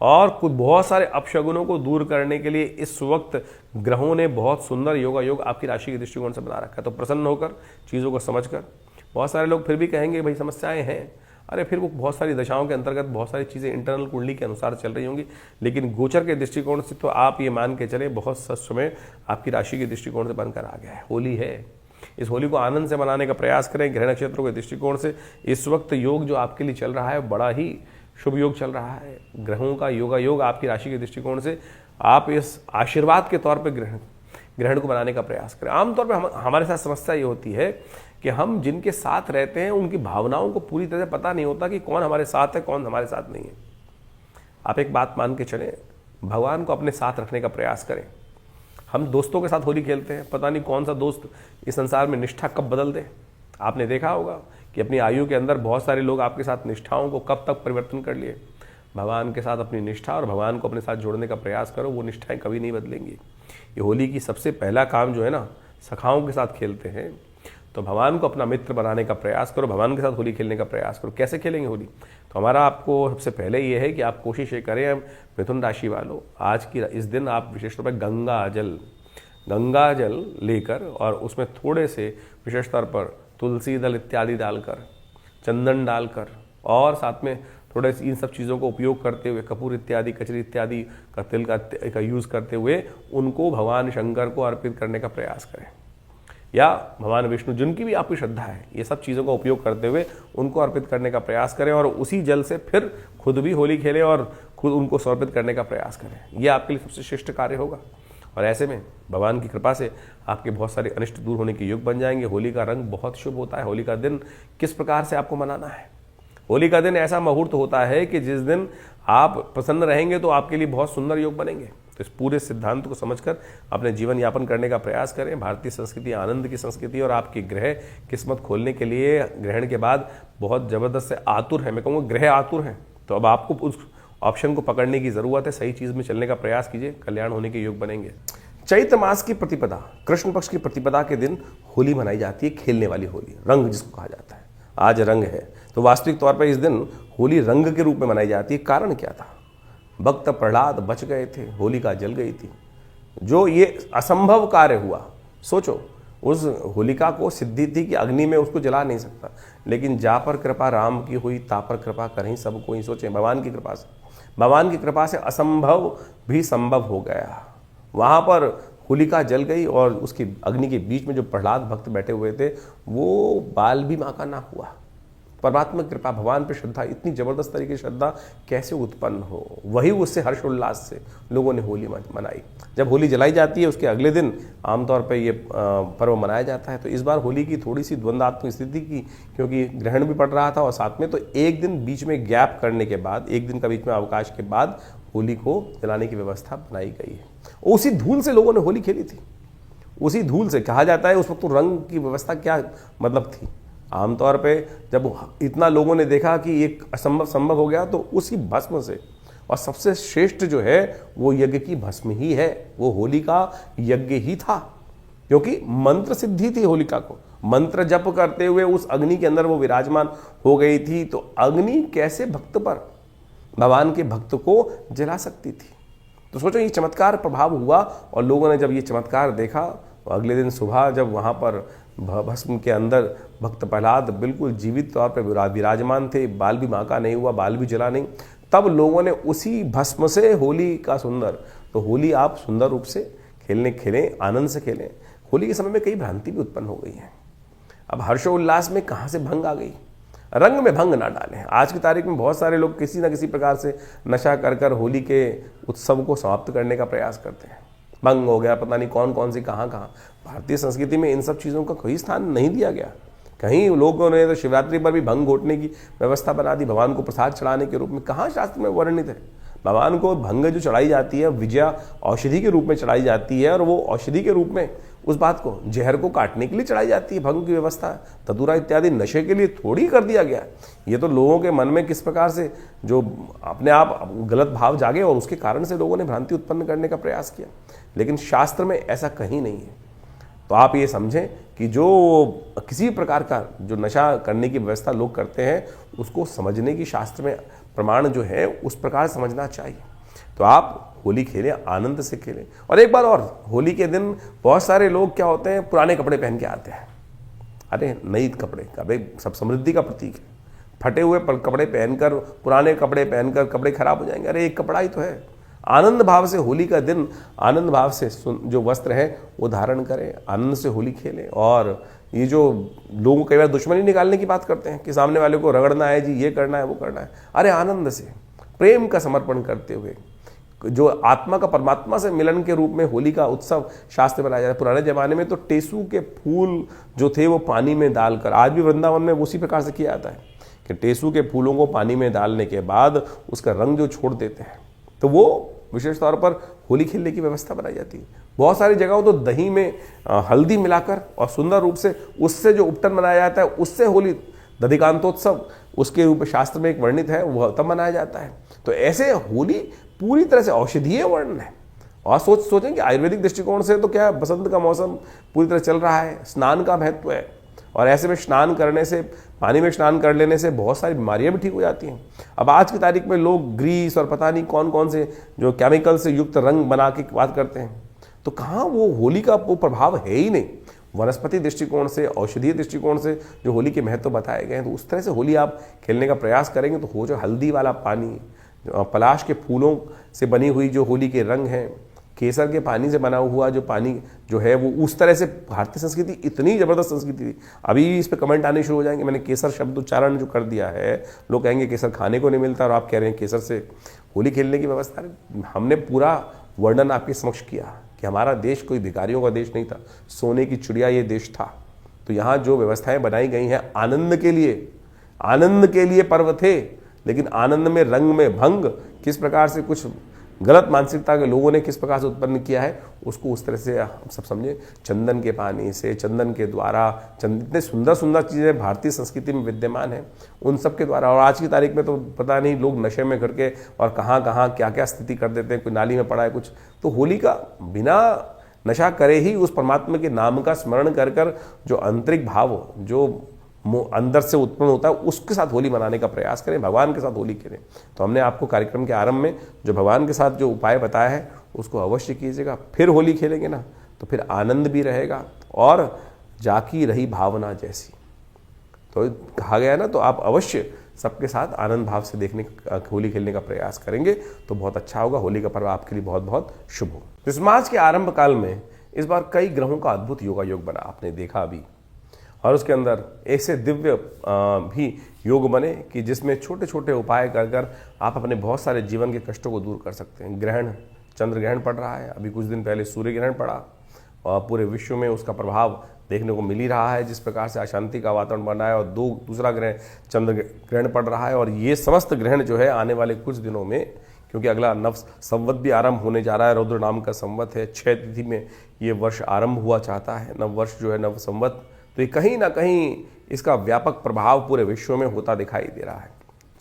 और कुछ बहुत सारे अपशगुनों को दूर करने के लिए इस वक्त ग्रहों ने बहुत सुंदर योग आपकी राशि के दृष्टिकोण से बना रखा है। तो प्रसन्न होकर, चीज़ों को समझकर, बहुत सारे लोग फिर भी कहेंगे भाई समस्याएं हैं, अरे फिर वो बहुत सारी दशाओं के अंतर्गत बहुत सारी चीज़ें इंटरनल कुंडली के अनुसार चल रही होंगी, लेकिन गोचर के दृष्टिकोण से तो आप ये मान के चले बहुत समय आपकी राशि के दृष्टिकोण से बनकर आ गया है। होली है, इस होली को आनंद से मनाने का प्रयास करें। ग्रह नक्षत्रों के दृष्टिकोण से इस वक्त योग जो आपके लिए चल रहा है बड़ा ही शुभ योग चल रहा है। ग्रहों का योग आपकी राशि के दृष्टिकोण से आप इस आशीर्वाद के तौर पर ग्रहण को बनाने का प्रयास करें। आमतौर पर हमारे साथ समस्या ये होती है कि हम जिनके साथ रहते हैं उनकी भावनाओं को पूरी तरह पता नहीं होता कि कौन हमारे साथ है, कौन हमारे साथ नहीं है। आप एक बात मान के चलें, भगवान को अपने साथ रखने का प्रयास करें। हम दोस्तों के साथ होली खेलते हैं, पता नहीं कौन सा दोस्त इस संसार में निष्ठा कब बदल दे। आपने देखा होगा कि अपनी आयु के अंदर बहुत सारे लोग आपके साथ निष्ठाओं को कब तक परिवर्तन कर लिए। भगवान के साथ अपनी निष्ठा और भगवान को अपने साथ जोड़ने का प्रयास करो, वो निष्ठाएं कभी नहीं बदलेंगी। ये होली की सबसे पहला काम जो है ना, सखाओं के साथ खेलते हैं, तो तो भगवान को अपना मित्र बनाने का प्रयास करो, भगवान के साथ होली खेलने का प्रयास करो। कैसे खेलेंगे होली? तो हमारा आपको सबसे पहले ये है कि आप कोशिश ये करें, मिथुन राशि वालों, आज की इस दिन आप विशेष तौर पर गंगा जल लेकर और उसमें थोड़े से विशेष तौर पर तुलसी दल इत्यादि डालकर, चंदन डालकर और साथ में थोड़े इन सब चीज़ों को उपयोग करते हुए, कपूर इत्यादि, कचरी इत्यादि का तिल का यूज़ करते हुए उनको भगवान शंकर को अर्पित करने का प्रयास करें, या भगवान विष्णु, जिनकी भी आपकी श्रद्धा है, ये सब चीज़ों का उपयोग करते हुए उनको अर्पित करने का प्रयास करें और उसी जल से फिर खुद भी होली खेलें और खुद उनको समर्पित करने का प्रयास करें। ये आपके लिए सबसे श्रेष्ठ कार्य होगा और ऐसे में भगवान की कृपा से आपके बहुत सारे अनिष्ट दूर होने के योग बन जाएंगे। होली का रंग बहुत शुभ होता है। होली का दिन किस प्रकार से आपको मनाना है? होली का दिन ऐसा मुहूर्त होता है कि जिस दिन आप प्रसन्न रहेंगे तो आपके लिए बहुत सुंदर योग बनेंगे। तो इस पूरे सिद्धांत को समझकर अपने जीवन यापन करने का प्रयास करें। भारतीय संस्कृति आनंद की संस्कृति और आपकी ग्रह किस्मत खोलने के लिए ग्रहण के बाद बहुत जबरदस्त से आतुर है, मैं कहूँगा ग्रह आतुर हैं। तो अब आपको उस ऑप्शन को पकड़ने की जरूरत है, सही चीज में चलने का प्रयास कीजिए, कल्याण होने के योग बनेंगे। चैत्र मास की प्रतिपदा, कृष्ण पक्ष की प्रतिपदा के दिन होली मनाई जाती है, खेलने वाली होली, रंग जिसको कहा जाता है। आज रंग है तो वास्तविक तौर पर इस दिन होली रंग के रूप में मनाई जाती है। कारण क्या था? भक्त प्रहलाद बच गए थे, होलिका जल गई थी। जो ये असंभव कार्य हुआ, सोचो, उस होलिका को सिद्धि थी कि अग्नि में उसको जला नहीं सकता, लेकिन जा पर कृपा राम की हुई ता पर कृपा करें सब कोई। सोचें, भगवान की कृपा से असंभव भी संभव हो गया। वहाँ पर होलिका जल गई और उसकी अग्नि के बीच में जो प्रहलाद भक्त बैठे हुए थे वो बाल भी मां का ना हुआ। परमात्मा की कृपा, भगवान पे श्रद्धा, इतनी जबरदस्त तरीके से श्रद्धा कैसे उत्पन्न हो, वही उससे हर्षोल्लास से लोगों ने होली मनाई। जब होली जलाई जाती है उसके अगले दिन आमतौर पर ये पर्व मनाया जाता है। तो इस बार होली की थोड़ी सी द्वंद्वात्मक स्थिति की, क्योंकि ग्रहण भी पड़ रहा था और साथ में तो एक दिन बीच में गैप करने के बाद, एक दिन का बीच में अवकाश के बाद होली को जलाने की व्यवस्था बनाई गई है। उसी धूल से लोगों ने होली खेली थी, उसी धूल से। कहा जाता है उस वक्त तो रंग की व्यवस्था क्या मतलब थी। आमतौर पे जब इतना लोगों ने देखा कि एक असंभव संभव हो गया तो उसी भस्म से, और सबसे श्रेष्ठ जो है वो यज्ञ की भस्म ही है, वो होली का यज्ञ ही था, क्योंकि मंत्र सिद्धि थी होलिका को। मंत्र जप करते हुए उस अग्नि के अंदर वो विराजमान हो गई थी। तो अग्नि कैसे भक्त पर, भगवान के भक्त को जला सकती थी? तो सोचो, ये चमत्कार प्रभाव हुआ और लोगों ने जब ये चमत्कार देखा तो अगले दिन सुबह जब वहाँ पर भस्म के अंदर भक्त प्रहलाद बिल्कुल जीवित तौर पर विराजमान थे, बाल भी बांका नहीं हुआ, बाल भी जला नहीं, तब लोगों ने उसी भस्म से होली का सुंदर, तो होली आप सुंदर रूप से खेलें, आनंद से खेलें। होली के समय में कई भ्रांति भी उत्पन्न हो गई है। अब हर्षोल्लास में कहाँ से भंग आ गई? रंग में भंग ना डालें। आज की तारीख में बहुत सारे लोग किसी न किसी प्रकार से नशा कर होली के उत्सव को समाप्त करने का प्रयास करते हैं। भंग हो गया, पता नहीं कौन कौन सी कहाँ। भारतीय संस्कृति में इन सब चीज़ों का कोई स्थान नहीं दिया गया। कहीं लोगों ने तो शिवरात्रि पर भी भंग घोटने की व्यवस्था बना दी, भगवान को प्रसाद चढ़ाने के रूप में। कहाँ शास्त्र में वर्णित है? भगवान को भंग जो चढ़ाई जाती है विजया औषधि के रूप में चढ़ाई जाती है, और वो औषधि के रूप में उस बात को, जहर को काटने के लिए चढ़ाई जाती है। भंग की व्यवस्था धतूरा इत्यादि नशे के लिए थोड़ी कर दिया गया। ये तो लोगों के मन में किस प्रकार से जो अपने आप गलत भाव जागे और उसके कारण से लोगों ने भ्रांति उत्पन्न करने का प्रयास किया, लेकिन शास्त्र में ऐसा कहीं नहीं है। तो आप ये समझें कि जो किसी प्रकार का जो नशा करने की व्यवस्था लोग करते हैं उसको समझने की शास्त्र में प्रमाण जो है उस प्रकार समझना चाहिए। तो आप होली खेलें, आनंद से खेलें। और एक बार और, होली के दिन बहुत सारे लोग क्या होते हैं, पुराने कपड़े पहन के आते हैं। अरे नई कपड़े सब समृद्धि का प्रतीक है। फटे हुए कपड़े पहनकर, पुराने कपड़े पहनकर कपड़े खराब हो जाएंगे। अरे एक कपड़ा ही तो है। आनंद भाव से होली का दिन, आनंद भाव से जो वस्त्र है वो धारण करें, आनंद से होली खेलें। और ये जो लोग कई बार दुश्मनी निकालने की बात करते हैं कि सामने वाले को रगड़ना है जी, ये करना है, वो करना है, अरे आनंद से, प्रेम का समर्पण करते हुए, जो आत्मा का परमात्मा से मिलन के रूप में होली का उत्सव शास्त्र बनाया जाता है। पुराने जमाने में तो टेसू के फूल जो थे वो पानी में डालकर, आज भी वृंदावन में उसी प्रकार से किया जाता है कि टेसू के फूलों को पानी में डालने के बाद उसका रंग जो छोड़ देते हैं, तो वो विशेष तौर पर होली खेलने की व्यवस्था बनाई जाती है। बहुत सारी जगहों तो दही में हल्दी मिलाकर और सुंदर रूप से उससे जो उपटन बनाया जाता है, उससे होली, दधिकांतोत्सव उसके रूप में शास्त्र में एक वर्णित है, वह तब मनाया जाता है। तो ऐसे होली पूरी तरह से औषधीय वर्णन है। और सोचें कि आयुर्वेदिक दृष्टिकोण से तो क्या, बसंत का मौसम पूरी तरह चल रहा है, स्नान का महत्व है, और ऐसे में स्नान करने से, पानी में स्नान कर लेने से बहुत सारी बीमारियां भी ठीक हो जाती हैं। अब आज की तारीख में लोग ग्रीस और पता नहीं कौन कौन से जो केमिकल से युक्त रंग बना के बात करते हैं, तो कहाँ वो होली का वो प्रभाव है ही नहीं। वनस्पति दृष्टिकोण से, औषधीय दृष्टिकोण से जो होली के महत्व बताए गए हैं, तो उस तरह से होली आप खेलने का प्रयास करेंगे तो हो जो हल्दी वाला पानी, पलाश के फूलों से बनी हुई जो होली के रंग हैं, केसर के पानी से बना हुआ जो पानी जो है, वो उस तरह से भारतीय संस्कृति इतनी ज़बरदस्त संस्कृति थी। अभी इस पे कमेंट आने शुरू हो जाएंगे, मैंने केसर शब्द उच्चारण जो कर दिया है, लोग कहेंगे केसर खाने को नहीं मिलता और आप कह रहे हैं केसर से होली खेलने की व्यवस्था। हमने पूरा वर्णन आपके समक्ष किया कि हमारा देश कोई भिखारियों का देश नहीं था, सोने की चिड़िया ये देश था। तो यहाँ जो व्यवस्थाएं बनाई गई हैं आनंद के लिए पर्व थे, लेकिन आनंद में रंग में भंग किस प्रकार से कुछ गलत मानसिकता के लोगों ने किस प्रकार से उत्पन्न किया है, उसको उस तरह से हम सब समझे। चंदन के पानी से, चंदन के द्वारा, इतने सुंदर सुंदर चीज़ें भारतीय संस्कृति में विद्यमान हैं, उन सब के द्वारा। और आज की तारीख में तो पता नहीं लोग नशे में करके और कहाँ कहाँ क्या क्या स्थिति कर देते हैं, कोई नाली में पड़ा है कुछ। तो होली का बिना नशा करे ही उस परमात्मा के नाम का स्मरण कर कर जो आंतरिक भाव जो अंदर से उत्पन्न होता है, उसके साथ होली मनाने का प्रयास करें, भगवान के साथ होली करें। तो हमने आपको कार्यक्रम के आरंभ में जो भगवान के साथ जो उपाय बताया है उसको अवश्य कीजिएगा। फिर होली खेलेंगे ना तो फिर आनंद भी रहेगा और जाकी रही भावना जैसी, तो कहा गया ना, तो आप अवश्य सबके साथ आनंद भाव से देखने होली खेलने का प्रयास करेंगे तो बहुत अच्छा होगा। होली का पर्व आपके लिए बहुत बहुत शुभ हो। इस मास के आरंभ काल में इस बार कई ग्रहों का अद्भुत योगायोग बना, आपने देखा अभी, और उसके अंदर ऐसे दिव्य भी योग बने कि जिसमें छोटे छोटे उपाय कर कर आप अपने बहुत सारे जीवन के कष्टों को दूर कर सकते हैं। ग्रहण, चंद्र ग्रहण पड़ रहा है, अभी कुछ दिन पहले सूर्य ग्रहण पड़ा और पूरे विश्व में उसका प्रभाव देखने को मिल ही रहा है, जिस प्रकार से अशांति का वातावरण बना है। और दूसरा ग्रहण चंद्र ग्रहण पड़ रहा है, और ये समस्त ग्रहण जो है आने वाले कुछ दिनों में, क्योंकि अगला नव संवत भी आरंभ होने जा रहा है, रौद्र नाम का संवत है, 6 तिथि में ये वर्ष आरंभ हुआ चाहता है, नव वर्ष जो है नव संवत। तो ये कहीं ना कहीं इसका व्यापक प्रभाव पूरे विश्व में होता दिखाई दे रहा है।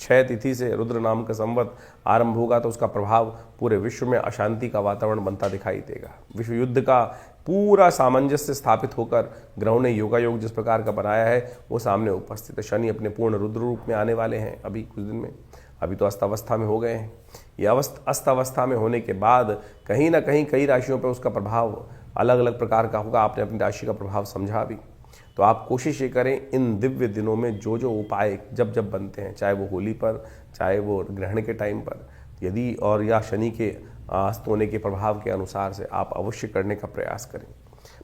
6 तिथि से रुद्र नाम का संवत आरंभ होगा तो उसका प्रभाव पूरे विश्व में अशांति का वातावरण बनता दिखाई देगा। विश्व युद्ध का पूरा सामंजस्य स्थापित होकर ग्रहों ने योगायोग जिस प्रकार का बनाया है वो सामने उपस्थित है। शनि अपने पूर्ण रुद्र रूप में आने वाले हैं अभी कुछ दिन में, अभी तो अस्तावस्था में हो गए हैं। ये अस्तावस्था में होने के बाद कहीं ना कहीं कई राशियों पर उसका प्रभाव अलग अलग प्रकार का होगा। आपने अपनी राशि का प्रभाव समझा भी, तो आप कोशिश ये करें इन दिव्य दिनों में जो जो उपाय जब जब बनते हैं, चाहे वो होली पर, चाहे वो ग्रहण के टाइम पर, यदि और या शनि के अस्त होने के प्रभाव के अनुसार से आप अवश्य करने का प्रयास करें।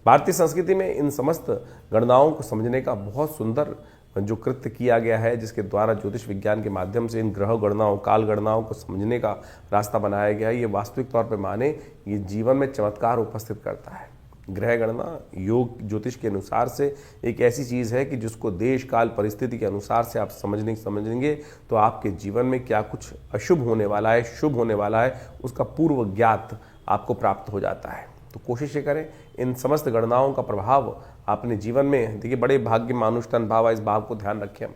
भारतीय संस्कृति में इन समस्त गणनाओं को समझने का बहुत सुंदर जो कृत्य किया गया है, जिसके द्वारा ज्योतिष विज्ञान के माध्यम से इन ग्रह गणनाओं, काल गणनाओं को समझने का रास्ता बनाया गया है। ये वास्तविक तौर पर माने ये जीवन में चमत्कार उपस्थित करता है। ग्रह गणना योग ज्योतिष के अनुसार से एक ऐसी चीज़ है कि जिसको देश काल परिस्थिति के अनुसार से आप समझेंगे तो आपके जीवन में क्या कुछ अशुभ होने वाला है, शुभ होने वाला है, उसका पूर्व ज्ञात आपको प्राप्त हो जाता है। तो कोशिश ये करें इन समस्त गणनाओं का प्रभाव अपने जीवन में, देखिए बड़े भाग्य मानुषतन भाव, इस भाव को ध्यान रखें,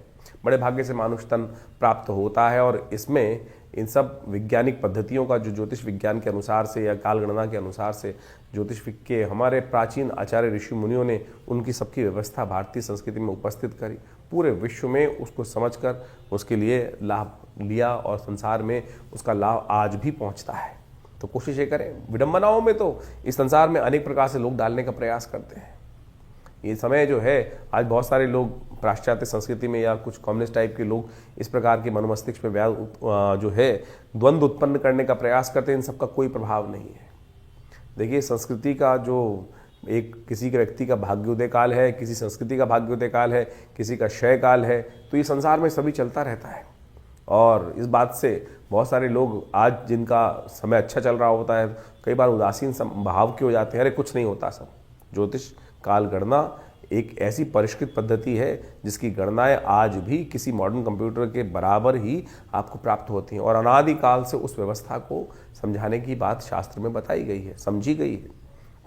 बड़े भाग्य से मानुषतन प्राप्त होता है। और इसमें इन सब वैज्ञानिक पद्धतियों का जो ज्योतिष विज्ञान के अनुसार से या काल गणना के अनुसार से ज्योतिष के हमारे प्राचीन आचार्य ऋषि मुनियों ने उनकी सबकी व्यवस्था भारतीय संस्कृति में उपस्थित करी, पूरे विश्व में उसको समझकर उसके लिए लाभ लिया और संसार में उसका लाभ आज भी पहुंचता है। तो कोशिश ये करें, विडंबनाओं में तो इस संसार में अनेक प्रकार से लोग डालने का प्रयास करते हैं। ये समय जो है आज बहुत सारे लोग पाश्चात्य संस्कृति में या कुछ कम्युनिस्ट टाइप के लोग इस प्रकार के मनोमस्तिष्क पे जो है द्वंद्व उत्पन्न करने का प्रयास करते हैं। इन सबका कोई प्रभाव नहीं है। देखिए संस्कृति का जो एक किसी के व्यक्ति का भाग्योदय काल है, किसी संस्कृति का भाग्योदय काल है, किसी का क्षय काल है, तो ये संसार में सभी चलता रहता है। और इस बात से बहुत सारे लोग आज जिनका समय अच्छा चल रहा होता है कई बार उदासीन भाव के हो जाते हैं, अरे कुछ नहीं होता सब। ज्योतिष काल गणना एक ऐसी परिष्कृत पद्धति है जिसकी गणनाएं आज भी किसी मॉडर्न कंप्यूटर के बराबर ही आपको प्राप्त होती हैं। और अनादिकाल से उस व्यवस्था को समझाने की बात शास्त्र में बताई गई है, समझी गई है,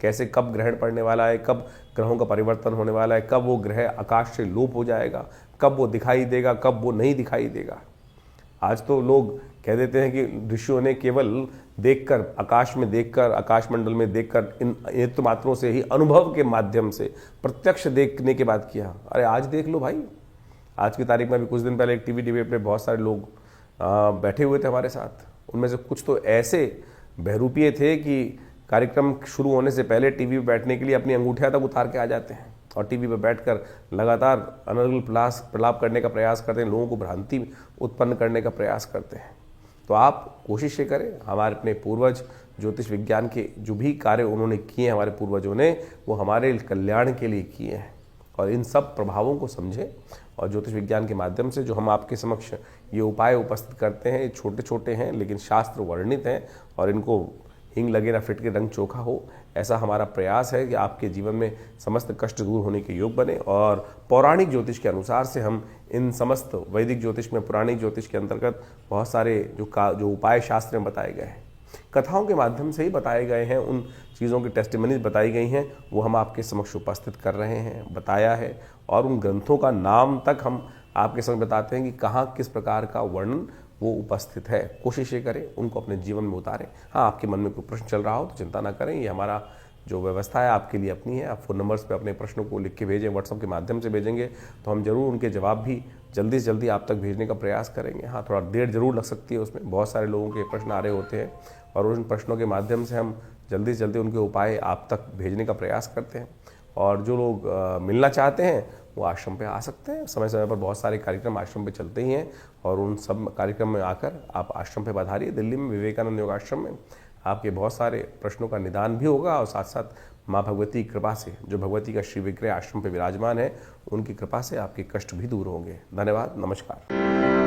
कैसे कब ग्रहण पड़ने वाला है, कब ग्रहों का परिवर्तन होने वाला है, कब वो ग्रह आकाश से लोप हो जाएगा, कब वो दिखाई देगा, कब वो नहीं दिखाई देगा। आज तो लोग कह देते हैं कि ऋषियों ने केवल देखकर, आकाश में देखकर, आकाश मंडल में देखकर, इन नेत्र मात्रों से ही, अनुभव के माध्यम से प्रत्यक्ष देखने के बाद किया। अरे आज देख लो भाई, आज की तारीख में भी कुछ दिन पहले एक टीवी डिबेट पे बहुत सारे लोग बैठे हुए थे हमारे साथ। उनमें से कुछ तो ऐसे बहरूपिये थे कि कार्यक्रम शुरू होने से पहले टीवी पे बैठने के लिए अपनी अंगूठियां तक उतार के आ जाते हैं और टीवी पर बैठकर लगातार अनर्गल प्रलाप करने का प्रयास करते हैं, लोगों को भ्रांति उत्पन्न करने का प्रयास करते हैं। तो आप कोशिश ये करें, हमारे अपने पूर्वज ज्योतिष विज्ञान के जो भी कार्य उन्होंने किए हैं, हमारे पूर्वजों ने, वो हमारे कल्याण के लिए किए हैं। और इन सब प्रभावों को समझें और ज्योतिष विज्ञान के माध्यम से जो हम आपके समक्ष ये उपाय उपस्थित करते हैं, ये छोटे छोटे हैं लेकिन शास्त्र वर्णित हैं और इनको हिंग लगे ना फिट के रंग चोखा हो, ऐसा हमारा प्रयास है कि आपके जीवन में समस्त कष्ट दूर होने के योग बने। और पौराणिक ज्योतिष के अनुसार से हम इन समस्त वैदिक ज्योतिष में, पुराणिक ज्योतिष के अंतर्गत बहुत सारे जो उपाय शास्त्र में बताए गए हैं, कथाओं के माध्यम से ही बताए गए हैं, उन चीज़ों की टेस्टिमनीज बताई गई हैं, वो हम आपके समक्ष उपस्थित कर रहे हैं, बताया है। और उन ग्रंथों का नाम तक हम आपके समक्ष बताते हैं कि कहाँ किस प्रकार का वर्णन वो उपस्थित है। कोशिश ये करें उनको अपने जीवन में उतारें। हाँ, आपके मन में कोई प्रश्न चल रहा हो तो चिंता ना करें, ये हमारा जो व्यवस्था है आपके लिए अपनी है। आप फ़ोन नंबर्स पे अपने प्रश्नों को लिख के भेजें, व्हाट्सएप के माध्यम से भेजेंगे तो हम जरूर उनके जवाब भी जल्दी से जल्दी आप तक भेजने का प्रयास करेंगे। हाँ, थोड़ा देर जरूर लग सकती है उसमें, बहुत सारे लोगों के प्रश्न आ रहे होते हैं और उन प्रश्नों के माध्यम से हम जल्दी से जल्दी उनके उपाय आप तक भेजने का प्रयास करते हैं। और जो लोग मिलना चाहते हैं वो आश्रम पे आ सकते हैं। समय समय पर बहुत सारे कार्यक्रम आश्रम पे चलते ही हैं और उन सब कार्यक्रम में आकर आप आश्रम पे पधारिए। दिल्ली में विवेकानंद योगाश्रम में आपके बहुत सारे प्रश्नों का निदान भी होगा और साथ साथ माँ भगवती की कृपा से, जो भगवती का श्री विग्रह आश्रम पे विराजमान है, उनकी कृपा से आपके कष्ट भी दूर होंगे। धन्यवाद, नमस्कार।